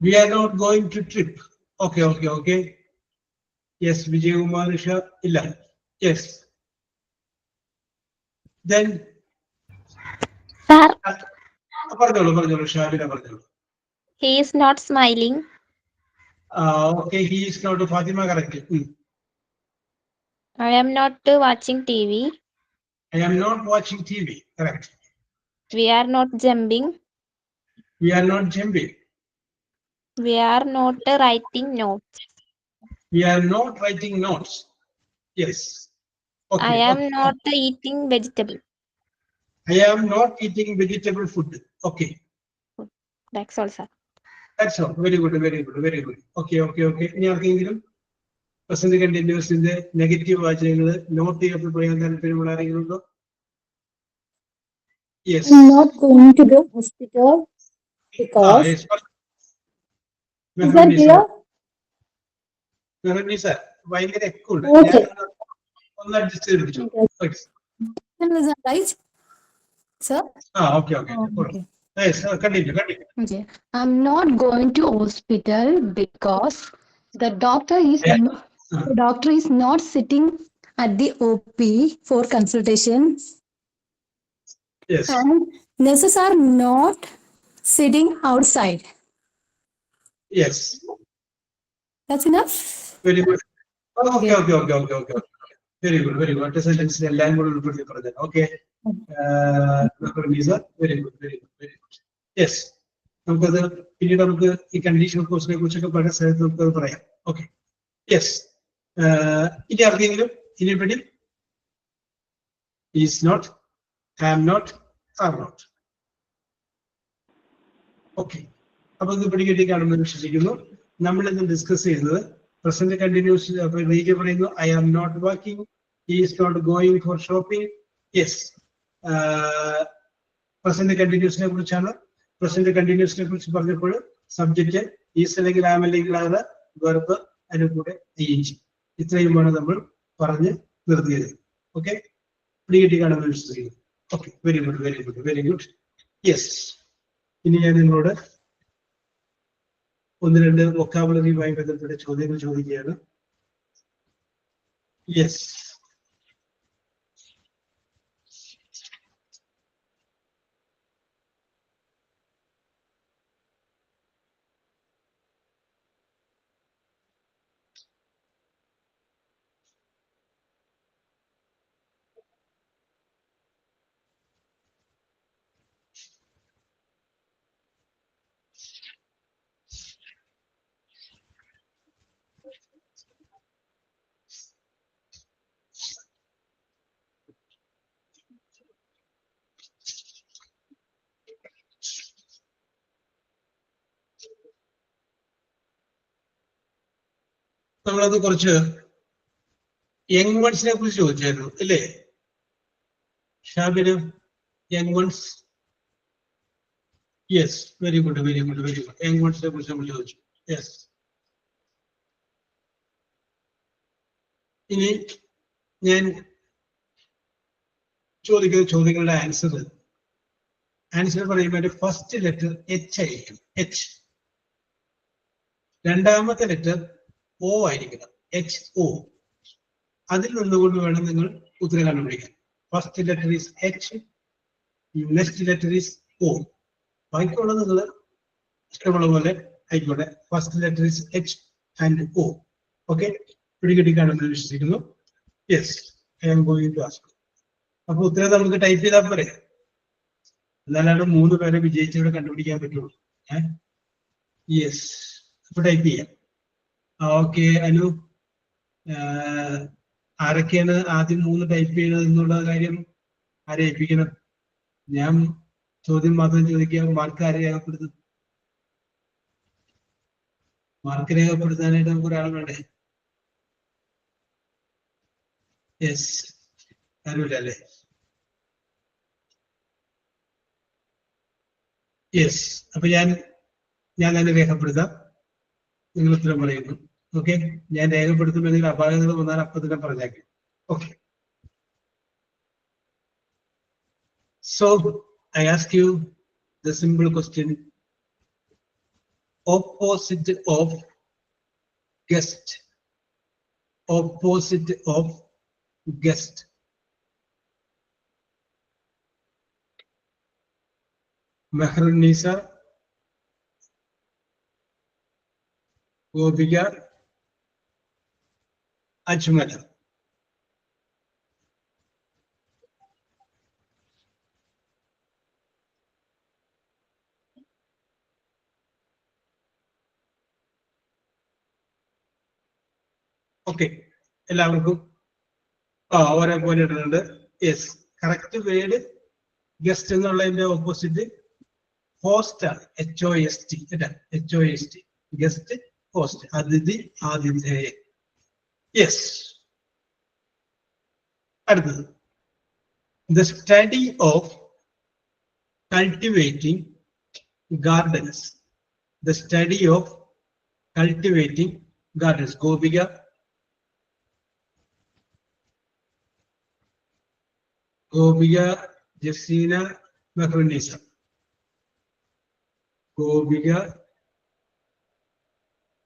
We are not going to trip. Okay. Yes, Vijay Kumar, Isha, illa. Yes. Then. Sir, പറഞ്ഞോളൂ, ഷാബിന പറഞ്ഞോളൂ. he is not smiling. Okay, he is not. Fatima, correct. I am not watching TV. I am not watching TV. Correct. We are not jumping. We are not jumping. We are not writing notes. We are not writing notes. Yes. Okay. I am not eating vegetable. I am not eating vegetable food. Okay. That's all, sir. That's all. Very good. Okay. ഇനി ആർക്കെങ്കിലും present കണ്ടിന്യൂസിന്റെ negative വാചകങ്ങൾ not ചെയ്യപ്പെട്ട് പറയാൻ താല്പര്യമുള്ള ആരെങ്കിലും ഉണ്ടോ? Yes. I'm not going to the hospital because. Yes. Is that clear? Sir, ഭയങ്കര echo ഉണ്ട്. Okay. ഒന്ന് അഡ്ജസ്റ്റ് ചെയ്ത് പിടിച്ചു. Right, sir? Okay. Yes, continue. Okay. I'm not going to hospital because the doctor is not sitting at the OP for consultation. Yes. And nurses are not sitting outside. Yes. That's enough? Very good. Okay. Very good. At the sentence, എല്ലാം കൂടെ ഉൾപ്പെടുത്തി പറഞ്ഞത്. Okay. Very good. Yes. നമുക്കത് പിന്നീട് നമുക്ക് ഈ conditional കോഴ്സിനെ കുറിച്ചൊക്കെ പല സ്ഥലത്ത് നമുക്കത് പറയാം. ഓക്കെ. യെസ്. ഇനി ആർക്കെങ്കിലും ഇനിപ്പടി is not, am not, are not. Okay. അപ്പൊ ഇത് പിടികിട്ടി കാണുമെന്ന് വിശ്വസിക്കുന്നു. നമ്മൾ ഇന്ന് ഡിസ്കസ് ചെയ്യുന്നത് പ്രസന്റ് കണ്ടിന്യൂസ്. അപ്പൊ റീജ പറയുന്നു I am not working, he is not going for shopping. Yes. Present കണ്ടിന്യൂസിനെ കുറിച്ചാണ്. പ്രസന്റ് കണ്ടിന്യൂസിനെ കുറിച്ച് പറഞ്ഞപ്പോൾ സബ്ജക്റ്റ് ഈസ് അല്ലെങ്കിൽ ആം അല്ലെങ്കിൽ ആണ്, വെർബ് അതിന് കൂടെ ing. ഇത്രയുമാണ് നമ്മൾ പറഞ്ഞ് നിർത്തിയത്. ഓക്കെ. പിടികിട്ടി കാണുമെന്ന് വിശ്വസിക്കുന്നു. ഓക്കെ. Very good. യെസ്. ഇനി ഞാൻ നിങ്ങളോട് ഒന്ന് രണ്ട് വൊക്കാബുലറിയുമായി ബന്ധപ്പെട്ട ചോദ്യങ്ങൾ ചോദിക്കുകയാണ്. യെസ്. നമ്മളത് കുറച്ച് യങ് വൺസിനെ കുറിച്ച് ചോദിച്ചായിരുന്നു അല്ലേ Shabin? Young ones, yes, very good very good very good. Young വൺസിനെ കുറിച്ച് നമ്മൾ ചോദിച്ചു. യെസ്. ഇനി ഞാൻ ചോദിക്കുന്ന ചോദ്യങ്ങളുടെ ആൻസർ പറയുമ്പോൾ ഫസ്റ്റ് ലെറ്റർ എച്ച് ആയിരിക്കും. എച്ച്. രണ്ടാമത്തെ ലെറ്റർ ഒ ആയിരിക്കണം. H O. അതിൽ നിന്നുകൊണ്ട് വേണം നിങ്ങൾ ഉത്തരം കണ്ടുപിടിക്കാൻ. First letter is H, next letter is O. ബാക്കിയുള്ളത് നിങ്ങൾ ഇഷ്ടമുള്ള പോലെ ആയിക്കോട്ടെ. First letter is H and O. Okay, പിടികിട്ടിക്കാണെന്ന് വിശ്വസിക്കുന്നു. Yes, I am going to ask. അപ്പൊ ഉത്തരം നമുക്ക് ടൈപ്പ് ചെയ്താൽ പോരെ? എന്നാലാണ് 3 പേരെ വിജയിച്ചവിടെ കണ്ടുപിടിക്കാൻ പറ്റുള്ളൂ. യെസ്, അപ്പൊ ടൈപ്പ് ചെയ്യാം. ഓക്കെ അനു, ആരൊക്കെയാണ് ആദ്യം 3 ടൈപ്പ് ചെയ്യുന്നത് എന്നുള്ള കാര്യം ആരെ ഏൽപ്പിക്കണം? ഞാൻ ചോദ്യം മാത്രം ചോദിക്കുക. മാർക്ക് ആരെ രേഖപ്പെടുത്തും? മാർക്ക് രേഖപ്പെടുത്താനായിട്ട് നമുക്ക് ഒരാൾ വേണ്ടേ? യെസ്, ആരുമില്ല അല്ലേ? യെസ്, അപ്പൊ ഞാൻ തന്നെ രേഖപ്പെടുത്താം. നിങ്ങൾ ഉത്തരം പറയുന്നു. ഓക്കെ, ഞാൻ രേഖപ്പെടുത്തുമ്പോൾ അപാകതകൾ വന്നാൽ അപ്പൊ തന്നെ പറഞ്ഞേക്കാം. Okay, so I ask you the simple question. Opposite of guest. Opposite of guest. Mehrunisa, Gobika, Ajmala. Okay, എല്ലാവർക്കും ഒരേപോലെ ഇടുന്നുണ്ട്. യെസ്, കറക്റ്റ് വേർഡ് ഗസ്റ്റ് എന്നുള്ളതിന്റെ ഓപ്പോസിറ്റ് ഹോസ്റ്റ് ആണ്. HOST. HOST, ഗസ്റ്റ്, ഹോസ്റ്റ്, അതിഥി, ആതിഥേയൻ. യെസ്. അടുത്തത്, the study of cultivating gardens. The study of cultivating gardens. Gopika, Jaseena, Mehrunnisa. Gopika,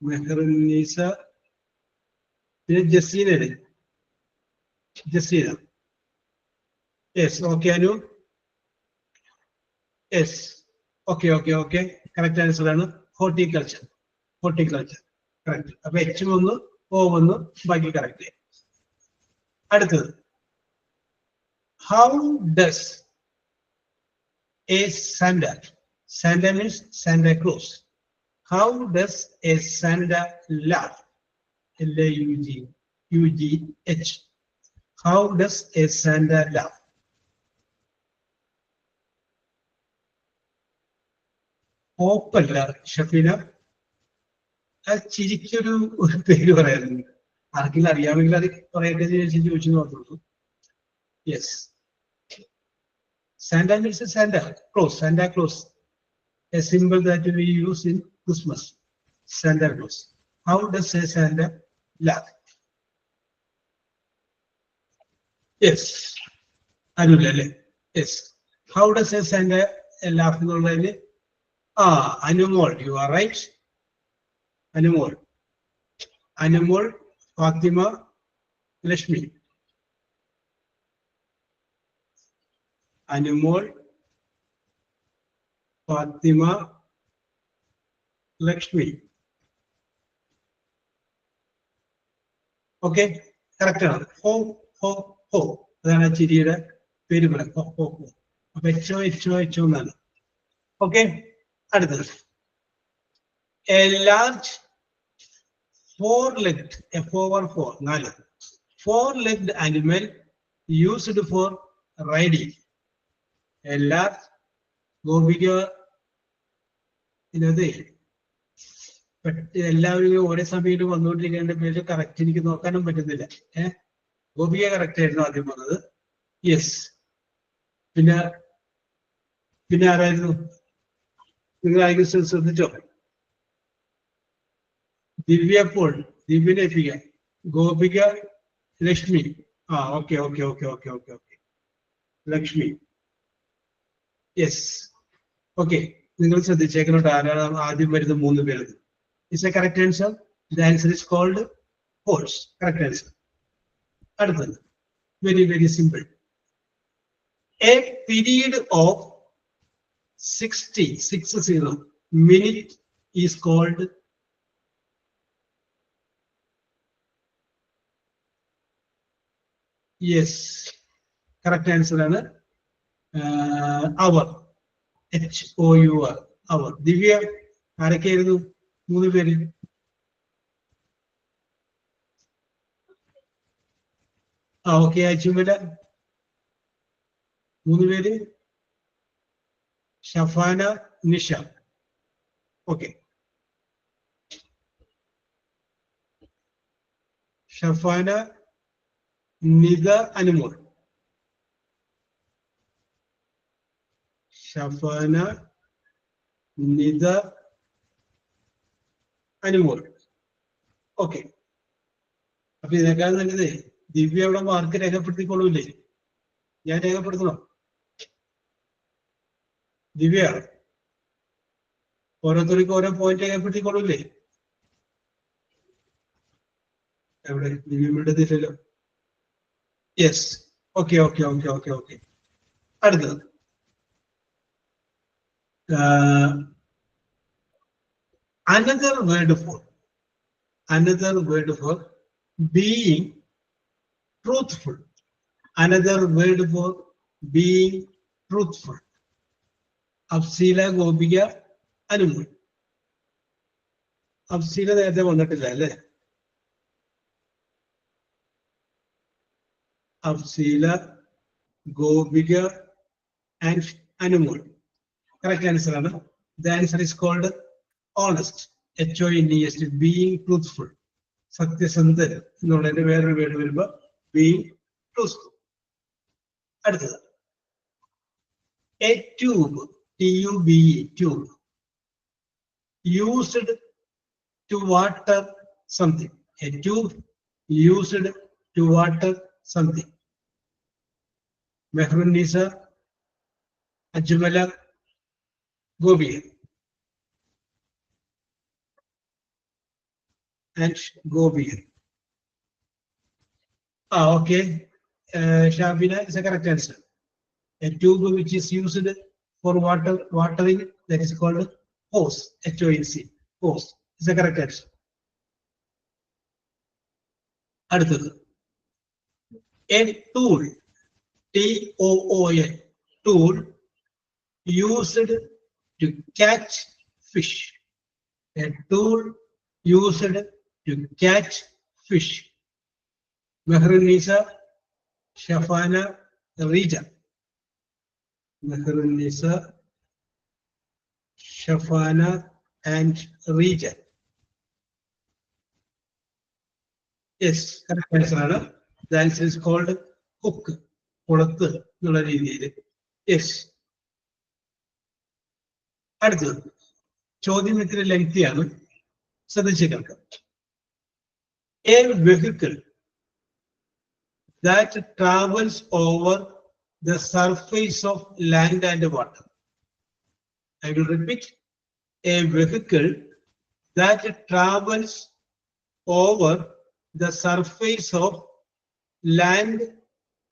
Mehrunnisa, പിന്നെ Jaseena. Yes. Okay Anu? Yes. Okay okay okay, correct answer ആണ് ഹോർട്ടിക്കൾച്ചർ. കറക്റ്റ്. അപ്പൊ H വന്നു, O വന്നു, ബാക്കി കറക്റ്റ്. അടുത്തത്, how does a Santa means Santa Claus. How does a Santa laugh? LAUGH. How does a Santa laugh? ഓപ്പല്ല Shafeena, ചിരിക്കൊരു പേര് പറയാറുണ്ട്. ആർക്കെങ്കിലും അറിയാമെങ്കിൽ അത് പറയട്ടെ ചോദിച്ചു നോക്കുള്ളൂ. Yes, Santa means Santa Claus. Santa Claus, a symbol that we use in Christmas. Santa Claus. How does a Santa laugh? Yes, Anulale. Yes. How does a Santa laugh? Anumol, you are right. Anumol, Fatima, Lakshmi. Anumol, Fatima, Lakshmi. Okay, correct. Ho. അതാണ് ചിരിയുടെ പേര് പറയാം. ഹോ. അപ്പൊ HO എന്നാണ്. Okay, അടുത്തത്, A large four-legged, F-over-4, 4, four-legged animal used for riding. A large Gobika, എല്ലാവരും ഒരേ സമയത്ത് വന്നുകൊണ്ടിരിക്കേണ്ട പേര് കറക്റ്റ് എനിക്ക് നോക്കാനും പറ്റുന്നില്ല. ഗോപിക കറക്റ്റ് ആയിരുന്നു ആദ്യം വന്നത്. യെസ്. പിന്നെ ആരായിരുന്നു? നിങ്ങൾ ആരെങ്കിലും ശ്രദ്ധിച്ചോ? ദിവ്യ പോൾ, ദിവ്യനെ ഏൽപ്പിക്കാം. Gopika, Lakshmi. Okay. Lakshmi. Yes. Okay, നിങ്ങൾ ശ്രദ്ധിച്ചേക്കണോട്ട് ആരാണ് ആദ്യം വരുന്ന 3 പേര്. It's a correct answer. The answer is called horse. Correct answer. അടുത്തത് very very simple. A period of 60 minutes is called yes. Correct answer ആണ് hour. HOUR. hour. ദിവ്യ ആരൊക്കെയായിരുന്നു 3 പേര്? ഓക്കെ. അച്ചുമല 3 പേര്. ഷഫാന, നിഷ. ഓക്കെ. ഷഫാന, നിത, അനുമോൾ. ഷഫാന, നിത, അനുമോൾ. ഓക്കെ. അപ്പൊ ഇതിനേക്കാൾ നല്ലത് ദിവ്യ അവിടെ മാർക്ക് രേഖപ്പെടുത്തിക്കൊള്ളൂല്ലേ? ഞാൻ രേഖപ്പെടുത്തണം? ദിവ്യ ഓരോരുത്തർക്കും ഓരോ പോയിന്റ് രേഖപ്പെടുത്തിക്കൊള്ളൂല്ലേ? എവിടെ? ദിവ്യ വിടുന്നില്ലല്ലോ. യെസ്. ഓക്കെ. അടുത്തത് another word for being truthful. Another word for being truthful. Afseela, Gopika, Anumol. Afseela നേരത്തെ വന്നിട്ടില്ല അല്ലേ? Afseela, Gopika and Anumol. Correct answer ആണ്. The answer is called honest. HONEST. Being truthful. സത്യസന്ധൻ എന്നുള്ളതിന്റെ വേറൊരു പേര് വരുമ്പോ ബീയിങ് ട്രൂത്ത്ഫുൾ. അടുത്തത് a tube, TUBE, tube, used to water something. A tube used to water something. Mehrunisa, Ajmala, Gobiya. And Gobiya. Okay. Shabina is a correct answer. A tube which is used for watering, that is called hose. HOSE. Hose is a correct answer. അടുത്തത് a tool, TOOL, tool used to catch fish. A tool used to catch fish. Mehrunisa, Shafana, Rija. Mehrunisa, Shafana and Rija. Yes, correct answer ആണ്. The answer is called hook. കുളത്ത് എന്നുള്ള രീതിയിൽ. Yes. അടുത്തത് ചോദ്യം ഇത്തിരി ലെങ്തിയാണ്, ശ്രദ്ധിച്ച് കേൾക്കാം. A vehicle that travels over the surface of land and water. I will repeat. A vehicle that travels over the surface of land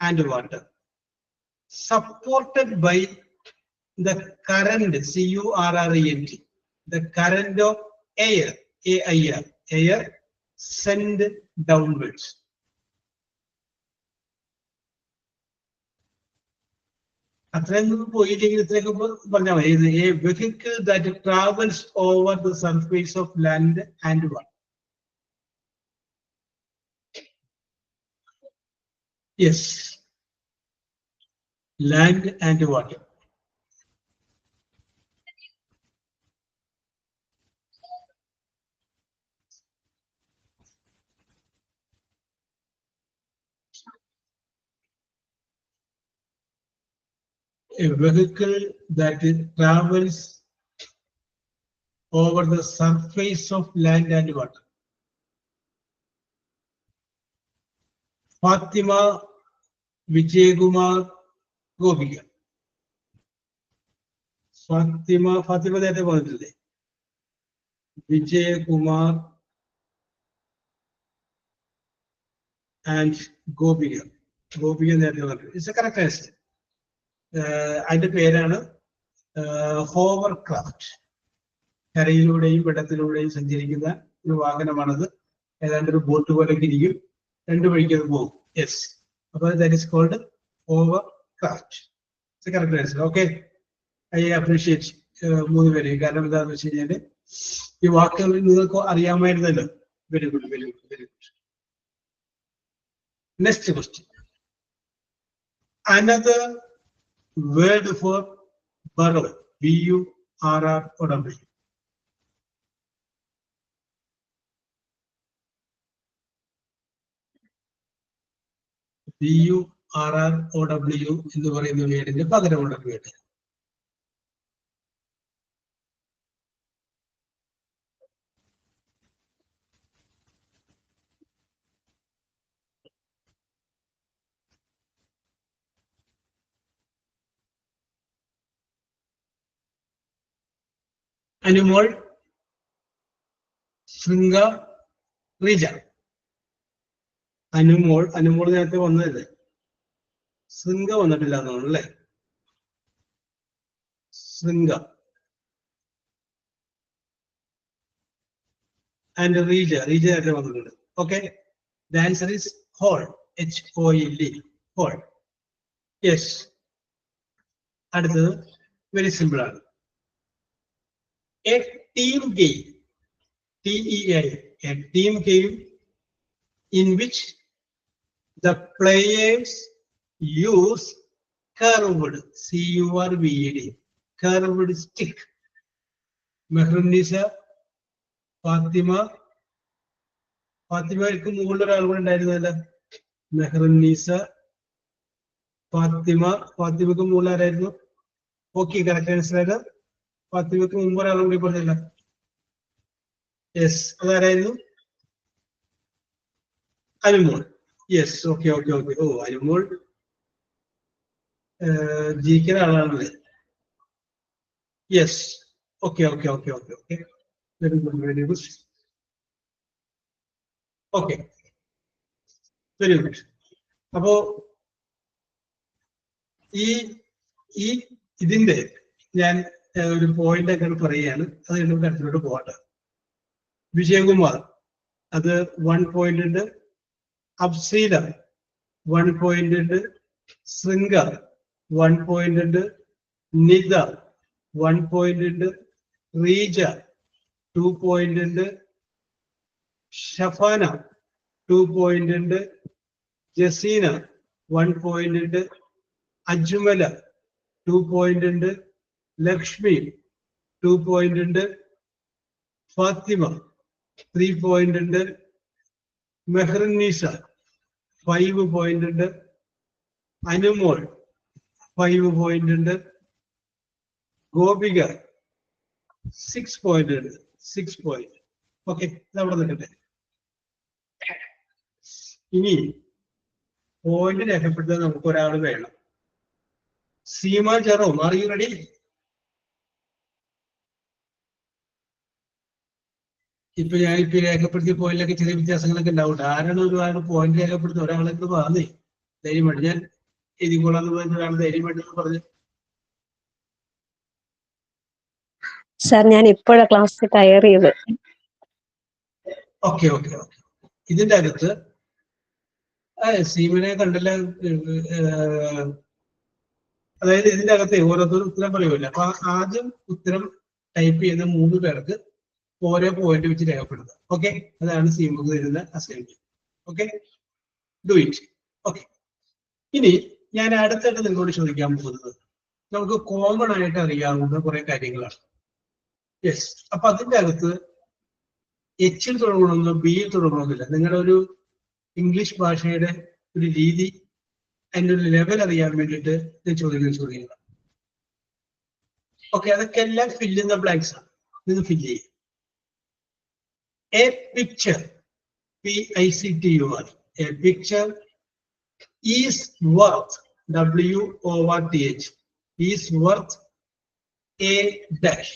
and water, supported by the current, CURRENT, the current of air, AIR, air sent downwards. അത്രയും പോയില്ലെങ്കിൽ ഇത്രയൊക്കെ പറഞ്ഞാൽ മതി. A vehicle that travels over the surface of land and water. Yes, land and water. A vehicle that travels over the surface of land and water. Fatima Vijaykumar Gopika. Fatima that was Vijaykumar and Gopika. Gopika that was. It's a correct answer. അതിന്റെ പേരാണ് hovercraft. കരയിലൂടെയും വെള്ളത്തിലൂടെയും സഞ്ചരിക്കുന്ന ഒരു വാഹനമാണത്. ഏതാണ്ട് ഒരു boat പോലെയൊക്കെ ഇരിക്കും, രണ്ടു വഴിക്ക് അത് പോകും. യെസ്, അപ്പൊ that is called hovercraft. Correct answer. Okay, I appreciate മൂന്ന് പേരെയും. കാരണം എന്താണെന്ന് വെച്ച് കഴിഞ്ഞാല് ഈ വാക്കുകൾ നിങ്ങൾക്ക് അറിയാമായിരുന്നല്ലോ. Very good, very good, very good. Next question. Another word for burrow, B-U-R-R-O-W. B-U-R-R-O-W എന്ന് പറയുന്ന വേർഡിന്റെ പകരമുള്ള വേർഡ്. അനുമോൾ, ശൃംഗ, റീജ. അനുമോൾ നേരത്തെ വന്നതല്ലേ? ശൃംഗ വന്നിട്ടില്ല എന്നാണ് അല്ലേ? ശൃംഗ ആൻഡ് റീജ നേരത്തെ വന്നിട്ടുണ്ട്. Okay, the answer is hole, HOLE, hole. Yes. അടുത്തത് വെരി സിമ്പിൾ ആണ്. A team game, TEA, a team game in which the players use curved, C-U-R-V-E-D, curved stick. മെഹ്റുന്നീസ, ഫാത്തിമയ്ക്ക് മുകളിൽ ഒരാൾ കൂടെ ഉണ്ടായിരുന്നല്ലോ. മെഹ്റുന്നീസ, ഫാത്തിമക്ക് മുകളിൽ ആരായിരുന്നു? Okay, correct answer. ഫാത്തിമക്ക് മുമ്പ് ഒരാൾ കൂടി പറഞ്ഞില്ല. യെസ്, അതാരായിരുന്നു? അനുമോൾ. Yes, okay. ഓ, അനുമോൾ ജിക്കുന്ന ആളാണല്ലേ? Yes, okay. Very good. Okay, very good. അപ്പോ ഇതിന്റെ ഞാൻ ഒരു പോയിന്റ് ഒക്കെ പറയുകയാണ്. അത് നമുക്ക് അടുത്തോട്ട് പോകട്ടെ. വിജയകുമാർ, അത് 1 പോയിന്റ് ഉണ്ട്. അബ്സീല 1 പോയിന്റ് ഉണ്ട്. ശൃംഗ 1 പോയിന്റ് ഉണ്ട്. നിത 1 പോയിന്റ് ഉണ്ട്. റീജ 2 പോയിന്റ് ഉണ്ട്. ഷഫാന 2 പോയിന്റ് ഉണ്ട്. ജസീന 1 പോയിന്റ് ഉണ്ട്. അജ്മല 2 പോയിന്റ് ഉണ്ട്. ലക്ഷ്മി 2 പോയിന്റ് ഉണ്ട്. ഫാത്തിമ 3 പോയിന്റ് ഉണ്ട്. മെഹ്റുന്നീസ 5 പോയിന്റ് ഉണ്ട്. അനുമോൾ 5 പോയിന്റ് ഉണ്ട്. ഗോപിക 6 പോയിന്റ് ഉണ്ട്. 6 പോയിന്റ്. ഓക്കെ, അവിടെ നിൽക്കട്ടെ. ഇനി പോയിന്റ് രേഖപ്പെടുത്താൻ നമുക്ക് ഒരാൾ വേണം. Seema Jerome, are you ready? ഇപ്പൊ ഞാൻ രേഖപ്പെടുത്തിയ പോയിന്റിലൊക്കെ ചെറിയ വ്യത്യാസങ്ങളൊക്കെ ഉണ്ടാവും. ആരാണ് ഒരാൾ പോയിന്റ് രേഖപ്പെടുത്തുക? ഒരാളെന്ന് പറഞ്ഞേ ധൈര്യമായിട്ട് ഞാൻ എഴുതിക്കോളാന്ന് പറഞ്ഞ ഒരാൾ ധൈര്യമായിട്ട് പറഞ്ഞു. സാർ, ഞാൻ ഇപ്പോഴാണ് ക്ലാസ് ടയർ ചെയ്ത്. ഓക്കെ. ഇതിന്റെ അകത്ത് സീമനെ കണ്ടില്ല. അതായത് ഇതിന്റെ അകത്ത് ഓരോരുത്തരും ഉത്തരം പറയുമല്ലോ. അപ്പൊ ആദ്യം ഉത്തരം ടൈപ്പ് ചെയ്യുന്ന 3 പേർക്ക് ഓരോ പോയിന്റ് വെച്ച് രേഖപ്പെടുത്തുക. ഓക്കെ, അതാണ് സീമക്ക് തരുന്ന assignment. Okay, do it. Okay, ഇനി ഞാൻ അടുത്തായിട്ട് നിങ്ങളോട് ചോദിക്കാൻ പോകുന്നത് നമുക്ക് കോമൺ ആയിട്ട് അറിയാവുന്ന കുറെ കാര്യങ്ങളാണ്. യെസ്, അപ്പൊ അതിന്റെ അകത്ത് എച്ചിൽ തുടങ്ങണമെന്നോ ബിയിൽ തുടങ്ങണമെന്നില്ല. നിങ്ങളുടെ ഒരു ഇംഗ്ലീഷ് ഭാഷയുടെ ഒരു രീതി, അതിൻ്റെ ഒരു ലെവൽ അറിയാൻ വേണ്ടിയിട്ട് ഞാൻ ചോദിക്കുന്ന ചോദ്യങ്ങൾ. ഓക്കെ, അതൊക്കെ എല്ലാം ഫില്ല് ഇൻ ദ ബ്ലാങ്ക്സ് ആണ്. ഇത് ഫില്ല് ചെയ്യും. A picture, PICTUR, A picture is worth, WORTH, is worth a dash.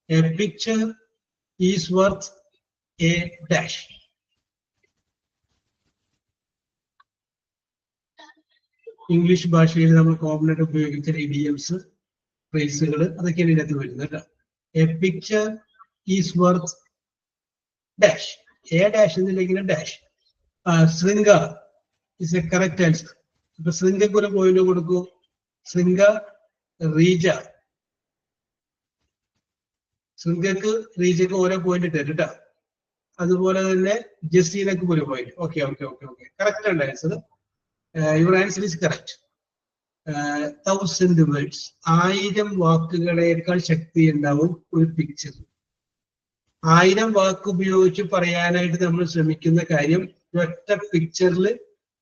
A picture is worth a dash. English ഭാഷയിൽ നമ്മൾ കോമൺ ആയിട്ട് ഉപയോഗിച്ച ഇഡിയംസ്, ഫ്രേസുകൾ അതൊക്കെയാണ് ഇതിനകത്ത് വരുന്നത്. A picture is worth dash. A dash എന്നില്ലെങ്കിൽ dash. Shringa is a correct answer. ഇപ്പൊ ശൃംഗക്ക് ഒരു പോയിന്റ് കൊടുക്കൂ. ശൃംഗ, റീജ. ശൃംഗക്ക് റീജക്ക് ഓരോ പോയിന്റ് ഇട്ടു കേട്ടോ. അതുപോലെ തന്നെ ജസീനക്ക് ഒരു point. Okay okay okay okay, correct ആണ് answer. Your answer is correct. 1000 words, 1000 വാക്കുകളേക്കാൾ ശക്തി ഉണ്ടാവും ഒരു പിക്ചർ. 1000 വാക്ക് ഉപയോഗിച്ച് പറയാനായിട്ട് നമ്മൾ ശ്രമിക്കുന്ന കാര്യം ഒറ്റ പിക്ചറിൽ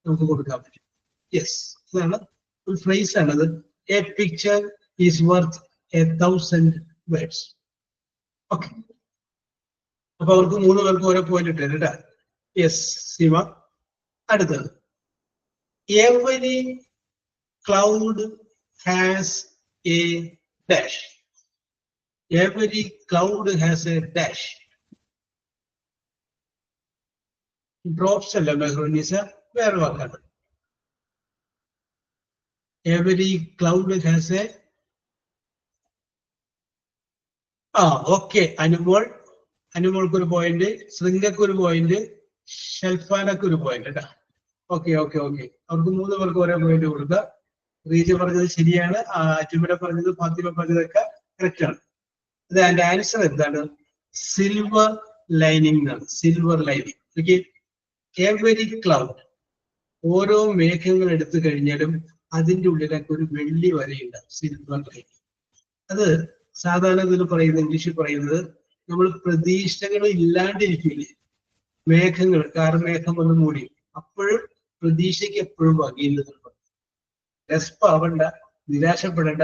നമുക്ക് കൊടുക്കാൻ പറ്റും. യെസ്, ഇതാണ് ഒരു ഫ്രേസ് ആണത്. A picture is worth 1000 words. Okay, അപ്പൊ അവർക്ക് 3 പേർക്ക് ഓരോ പോയിന്റ് ഇട്ടു കേട്ടാ. യെസ് സീമ. അടുത്തത്, every cloud has a dash. Every cloud has a dash. Drops അല്ല മെഹ്റൂനിസ, വേറെ വാക്കാണ്. Every cloud has a, okay, അനുമോൾക്ക് ഒരു പോയിന്റ്, ശൃംഗക്ക് ഒരു പോയിന്റ്, ഷെൽഫാനക്ക് ഒരു പോയിന്റ് കേട്ടാ. ഓക്കെ ഓക്കെ ഓക്കെ, അവർക്ക് 3 പേർക്ക് ഓരോ പോയിന്റ് കൊടുക്കുക. റീജ പറഞ്ഞത് ശരിയാണ്, അജുമല പറഞ്ഞത്, ഫാത്തിമ പറഞ്ഞതൊക്കെ കറക്റ്റ് ആണ്. ഇത് അതിന്റെ ആൻസർ എന്താണ്? സിൽവർ ലൈനിങ് എന്നാണ്. Silver lining. Okay, every cloud, ഓരോ മേഘങ്ങൾ എടുത്തു കഴിഞ്ഞാലും അതിന്റെ ഉള്ളിലൊക്കെ ഒരു വെള്ളി വരയുണ്ടാവും, സിൽവർ ലൈനിങ്. അത് സാധാരണ ഇതിൽ പറയുന്നത്, ഇംഗ്ലീഷിൽ പറയുന്നത്, നമ്മൾ പ്രതീക്ഷകൾ ഇല്ലാണ്ടിരിക്കില്ലേ, മേഘങ്ങൾ, കാർമേഘം ഒന്ന് മൂടി, അപ്പോഴും പ്രതീക്ഷയ്ക്ക് എപ്പോഴും വകയില്ലെന്ന് പറയും. രസപ്പാവണ്ട, നിരാശപ്പെടേണ്ട,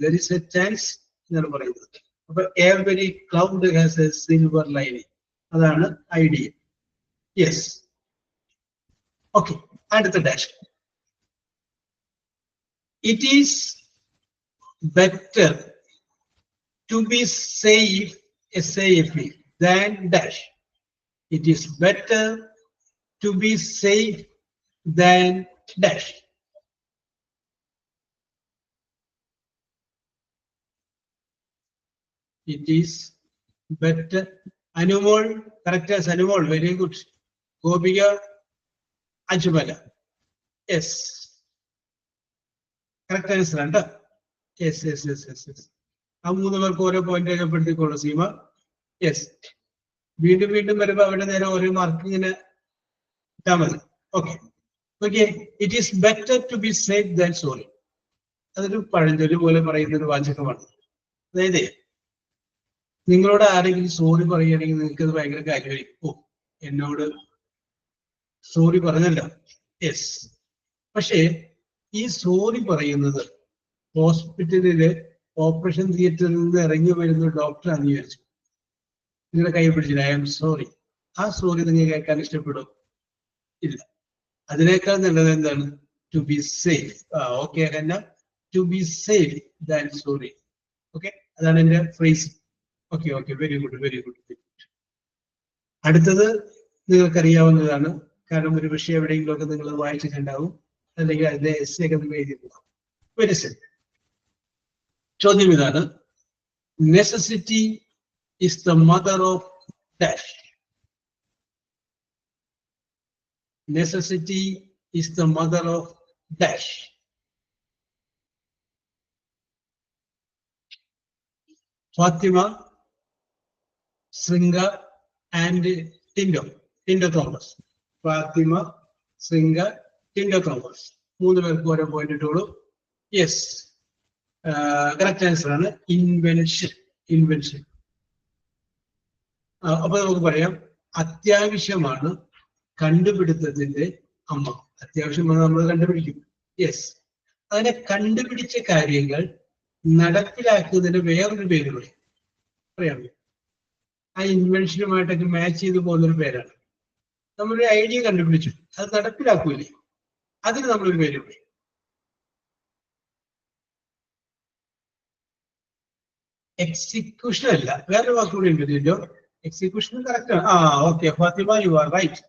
ദർ ഇസ് എ ചാൻസ് എന്നാണ് പറയുന്നത്. അപ്പൊ every cloud has a silver lining, അതാണ് ഐഡിയ. Yes, okay. അടുത്ത dash. It is better to be safe, SAFE, than dash. It is better to be safe than dash. It is better. Anumol, correct as Anumol, very good. Gobiga, Ajumala. Yes. Correct answer, and yes, yes, yes, yes, yes. ആ 3 പേർക്ക് ഓരോ point രേഖപ്പെടുത്തിക്കോളൂ Seema. Yes, വീണ്ടും വീണ്ടും വരുമ്പോൾ അവിടെ നേരെ ഓരോ mark ഇങ്ങനെ ഇട്ടാൽ മതി. Okay okay. It is better to be safe than sorry. അതൊരു പഴഞ്ചൊല്ല് പോലെ പറയുന്ന ഒരു വാചകമാണ്. അതായത് നിങ്ങളോട് ആരെങ്കിലും സോറി പറയുകയാണെങ്കിൽ നിങ്ങൾക്ക് അത് ഭയങ്കര കാര്യമായിരിക്കും. ഓ, എന്നോട് സോറി പറഞ്ഞല്ലോ. യെസ്, പക്ഷേ ഈ സോറി പറയുന്നത് ഹോസ്പിറ്റലില് ഓപ്പറേഷൻ തിയേറ്ററിൽ നിന്ന് ഇറങ്ങി വരുന്ന ഡോക്ടറാണെന്ന് വിചാരിച്ചു, നിങ്ങളുടെ കൈ പിടിച്ചില്ല, ഐ എം സോറി. ആ സോറി നിങ്ങൾ കേൾക്കാൻ ഇഷ്ടപ്പെടും? ഇല്ല. അതിനേക്കാൾ നല്ലത് എന്താണ്? To be safe. ഓക്കെ, തന്നെ to be safe than sorry. Okay, അതാണ് എന്റെ phrase. Okay okay, very good very good very good. അടുത്തത് നിങ്ങൾക്കറിയാവുന്നതാണ്, കാരണം ഒരു വിഷയം എവിടെയെങ്കിലും ഒക്കെ നിങ്ങൾ വായിച്ചിട്ടുണ്ടാവും, അല്ലെങ്കിൽ അതിന്റെ എസ് ഒക്കെ നിങ്ങൾ എഴുതിയിട്ടുണ്ടാവും. Very simple. ചോദ്യം ഇതാണ്, necessity is the mother of dash. Necessity is the mother of dash. Fathima, Shringa and Tindo Thomas. Fathima, Shringa, Tindo Thomas. 3 പേർക്ക് ഓരോ പോയിന്റ് ഇട്ടോളൂ. യെസ്, കറക്റ്റ് ആൻസർ ആണ് ഇൻവെൻഷൻ. ഇൻവെൻഷൻ. അപ്പൊ നമുക്ക് പറയാം, അത്യാവശ്യമാണ് കണ്ടുപിടുത്തത്തിന്റെ അമ്മ. അത്യാവശ്യമാണ് നമ്മൾ കണ്ടുപിടിക്കും. യെസ്, അങ്ങനെ കണ്ടുപിടിച്ച കാര്യങ്ങൾ നടപ്പിലാക്കുന്നതിന് വേറൊരു പേര് പറയും, പറയാമോ? ആ ഇൻവെൻഷനുമായിട്ടൊക്കെ മാച്ച് ചെയ്ത് പോകുന്നൊരു പേരാണ്. നമ്മളൊരു ഐഡിയ കണ്ടുപിടിച്ചു, അത് നടപ്പിലാക്കൂലേ, അതിന് നമ്മളൊരു പേര് പറയും. എക്സിക്യൂഷൻ അല്ല, വേറൊരു വാക്കുകൂടി ഉണ്ട് ഇതിലോ. എക്സിക്യൂഷൻ കറക്റ്റ് ആണ്. Okay Fathima, you are right.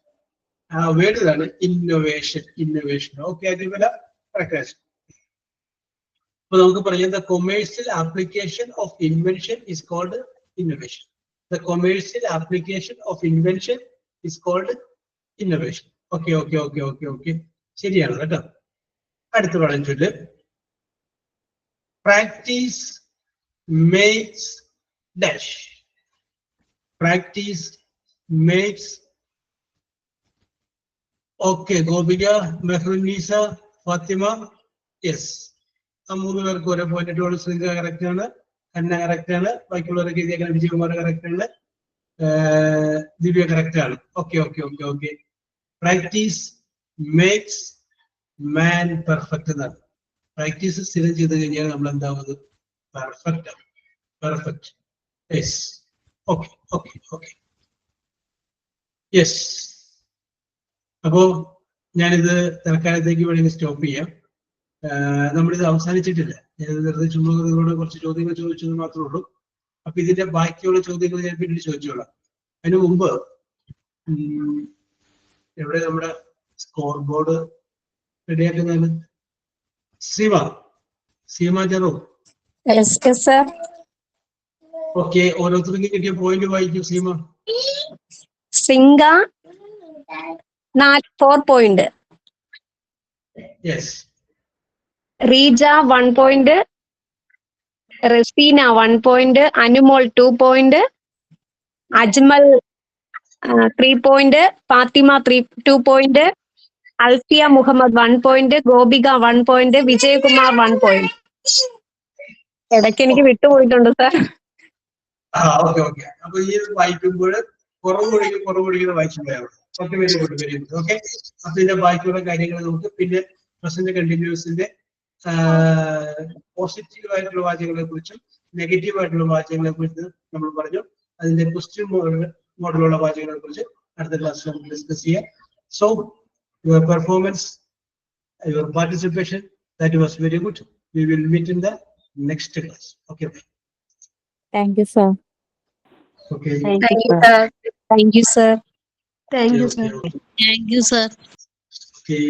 Word ഇതാണ് ഇന്നോവേഷൻ. ഇന്നോവേഷൻ ഓക്കെ, അതിമല കറക്റ്റ്. അപ്പൊ നമുക്ക് പറയാം, the commercial application of invention is called innovation. The commercial application of invention is called innovation. Okay okay okay okay okay, ശരിയാണ് കേട്ടോ. അടുത്ത പറഞ്ഞിട്ട് practice makes dash. Practice makes. Okay, Gopika, Mehrunnisa, Fathima, yes. ആ 3 പേർക്ക് ഓരോ പോയിന്റ് ഇട്ടോളൂ. ശ്രീക കറക്റ്റ് ആണ്, കന്ന കറക്റ്റ് ആണ്, ബാക്കിയുള്ളവരൊക്കെ ഇതേക്കാൾ വിജയകുമാർ കറക്റ്റ് ആണ്, ദിവ്യ കറക്റ്റ് ആണ്. Okay okay okay okay. Practice makes മാൻ പെർഫെക്റ്റ് എന്നാണ്. പ്രാക്ടീസ് സ്ഥിരം ചെയ്ത് കഴിഞ്ഞാൽ നമ്മൾ എന്താവുന്നത്? പെർഫെക്റ്റ് ആണ്. Perfect. Yes. Okay okay okay, yes. അപ്പോ ഞാനിത് തൽക്കാലത്തേക്ക് വേണമെങ്കിൽ സ്റ്റോപ്പ് ചെയ്യാം. നമ്മളിത് അവസാനിച്ചിട്ടില്ല. ഞാനിത് വെറുതെ ചുമ്മാ കുറച്ച് ചോദ്യങ്ങൾ ചോദിച്ചത് മാത്രമേ ഉള്ളൂ. അപ്പൊ ഇതിന്റെ ബാക്കിയുള്ള ചോദ്യങ്ങൾ ഞാൻ പിന്നീട് ചോദിച്ചോളാം. അതിനു മുമ്പ് എവിടെ നമ്മുടെ സ്കോർ ബോർഡ് റെഡിയാക്കുന്നതാണ്? സീമ ചെറു. ഓക്കെ, ഓരോരുത്തർക്കും കിട്ടിയ പോയിന്റ് വായിക്കും. സീമ. സിംഗ 4 point. Yes. Reeja 1 point, Raseena 1 point, Anumol 2 point, Ajmal 3 point, Fathima 2 point, Alfiya Muhammad 1 point, Gopika 1 point, Vijayakumar 1 point. ഇടയ്ക്ക് എനിക്ക് വിട്ടുപോയിട്ടുണ്ട് സാർ. Okay okay. അപ്പൊ ഈ വായിക്കുമ്പോൾ കുറവുപിടിക്കുന്ന വായിച്ചുപോയാണ്. Okay, very good very good. Okay, അപ്പൊ ഇതിന്റെ ബാക്കിയുള്ള കാര്യങ്ങൾ നമുക്ക് പിന്നെ പ്രസന്റ് കണ്ടിന്യൂസിന്റെ പോസിറ്റീവ് ആയിട്ടുള്ള വാചകങ്ങളെ കുറിച്ചും നെഗറ്റീവ് ആയിട്ടുള്ള വാചകങ്ങളെ കുറിച്ച് നമ്മൾ പറഞ്ഞു. അതിന്റെ ക്വസ്റ്റ്യൻ മോഡലുള്ള വാചകങ്ങളെ കുറിച്ച് അടുത്ത ക്ലാസ്സിൽ നമുക്ക് ഡിസ്കസ് ചെയ്യാം. So your performance, your participation, that was very good. We will meet in the next class. Okay, Thank you, sir. okay. Thank you, sir. Thank you, sir. Thank you, Okay, sir. okay. Thank you, sir. Okay.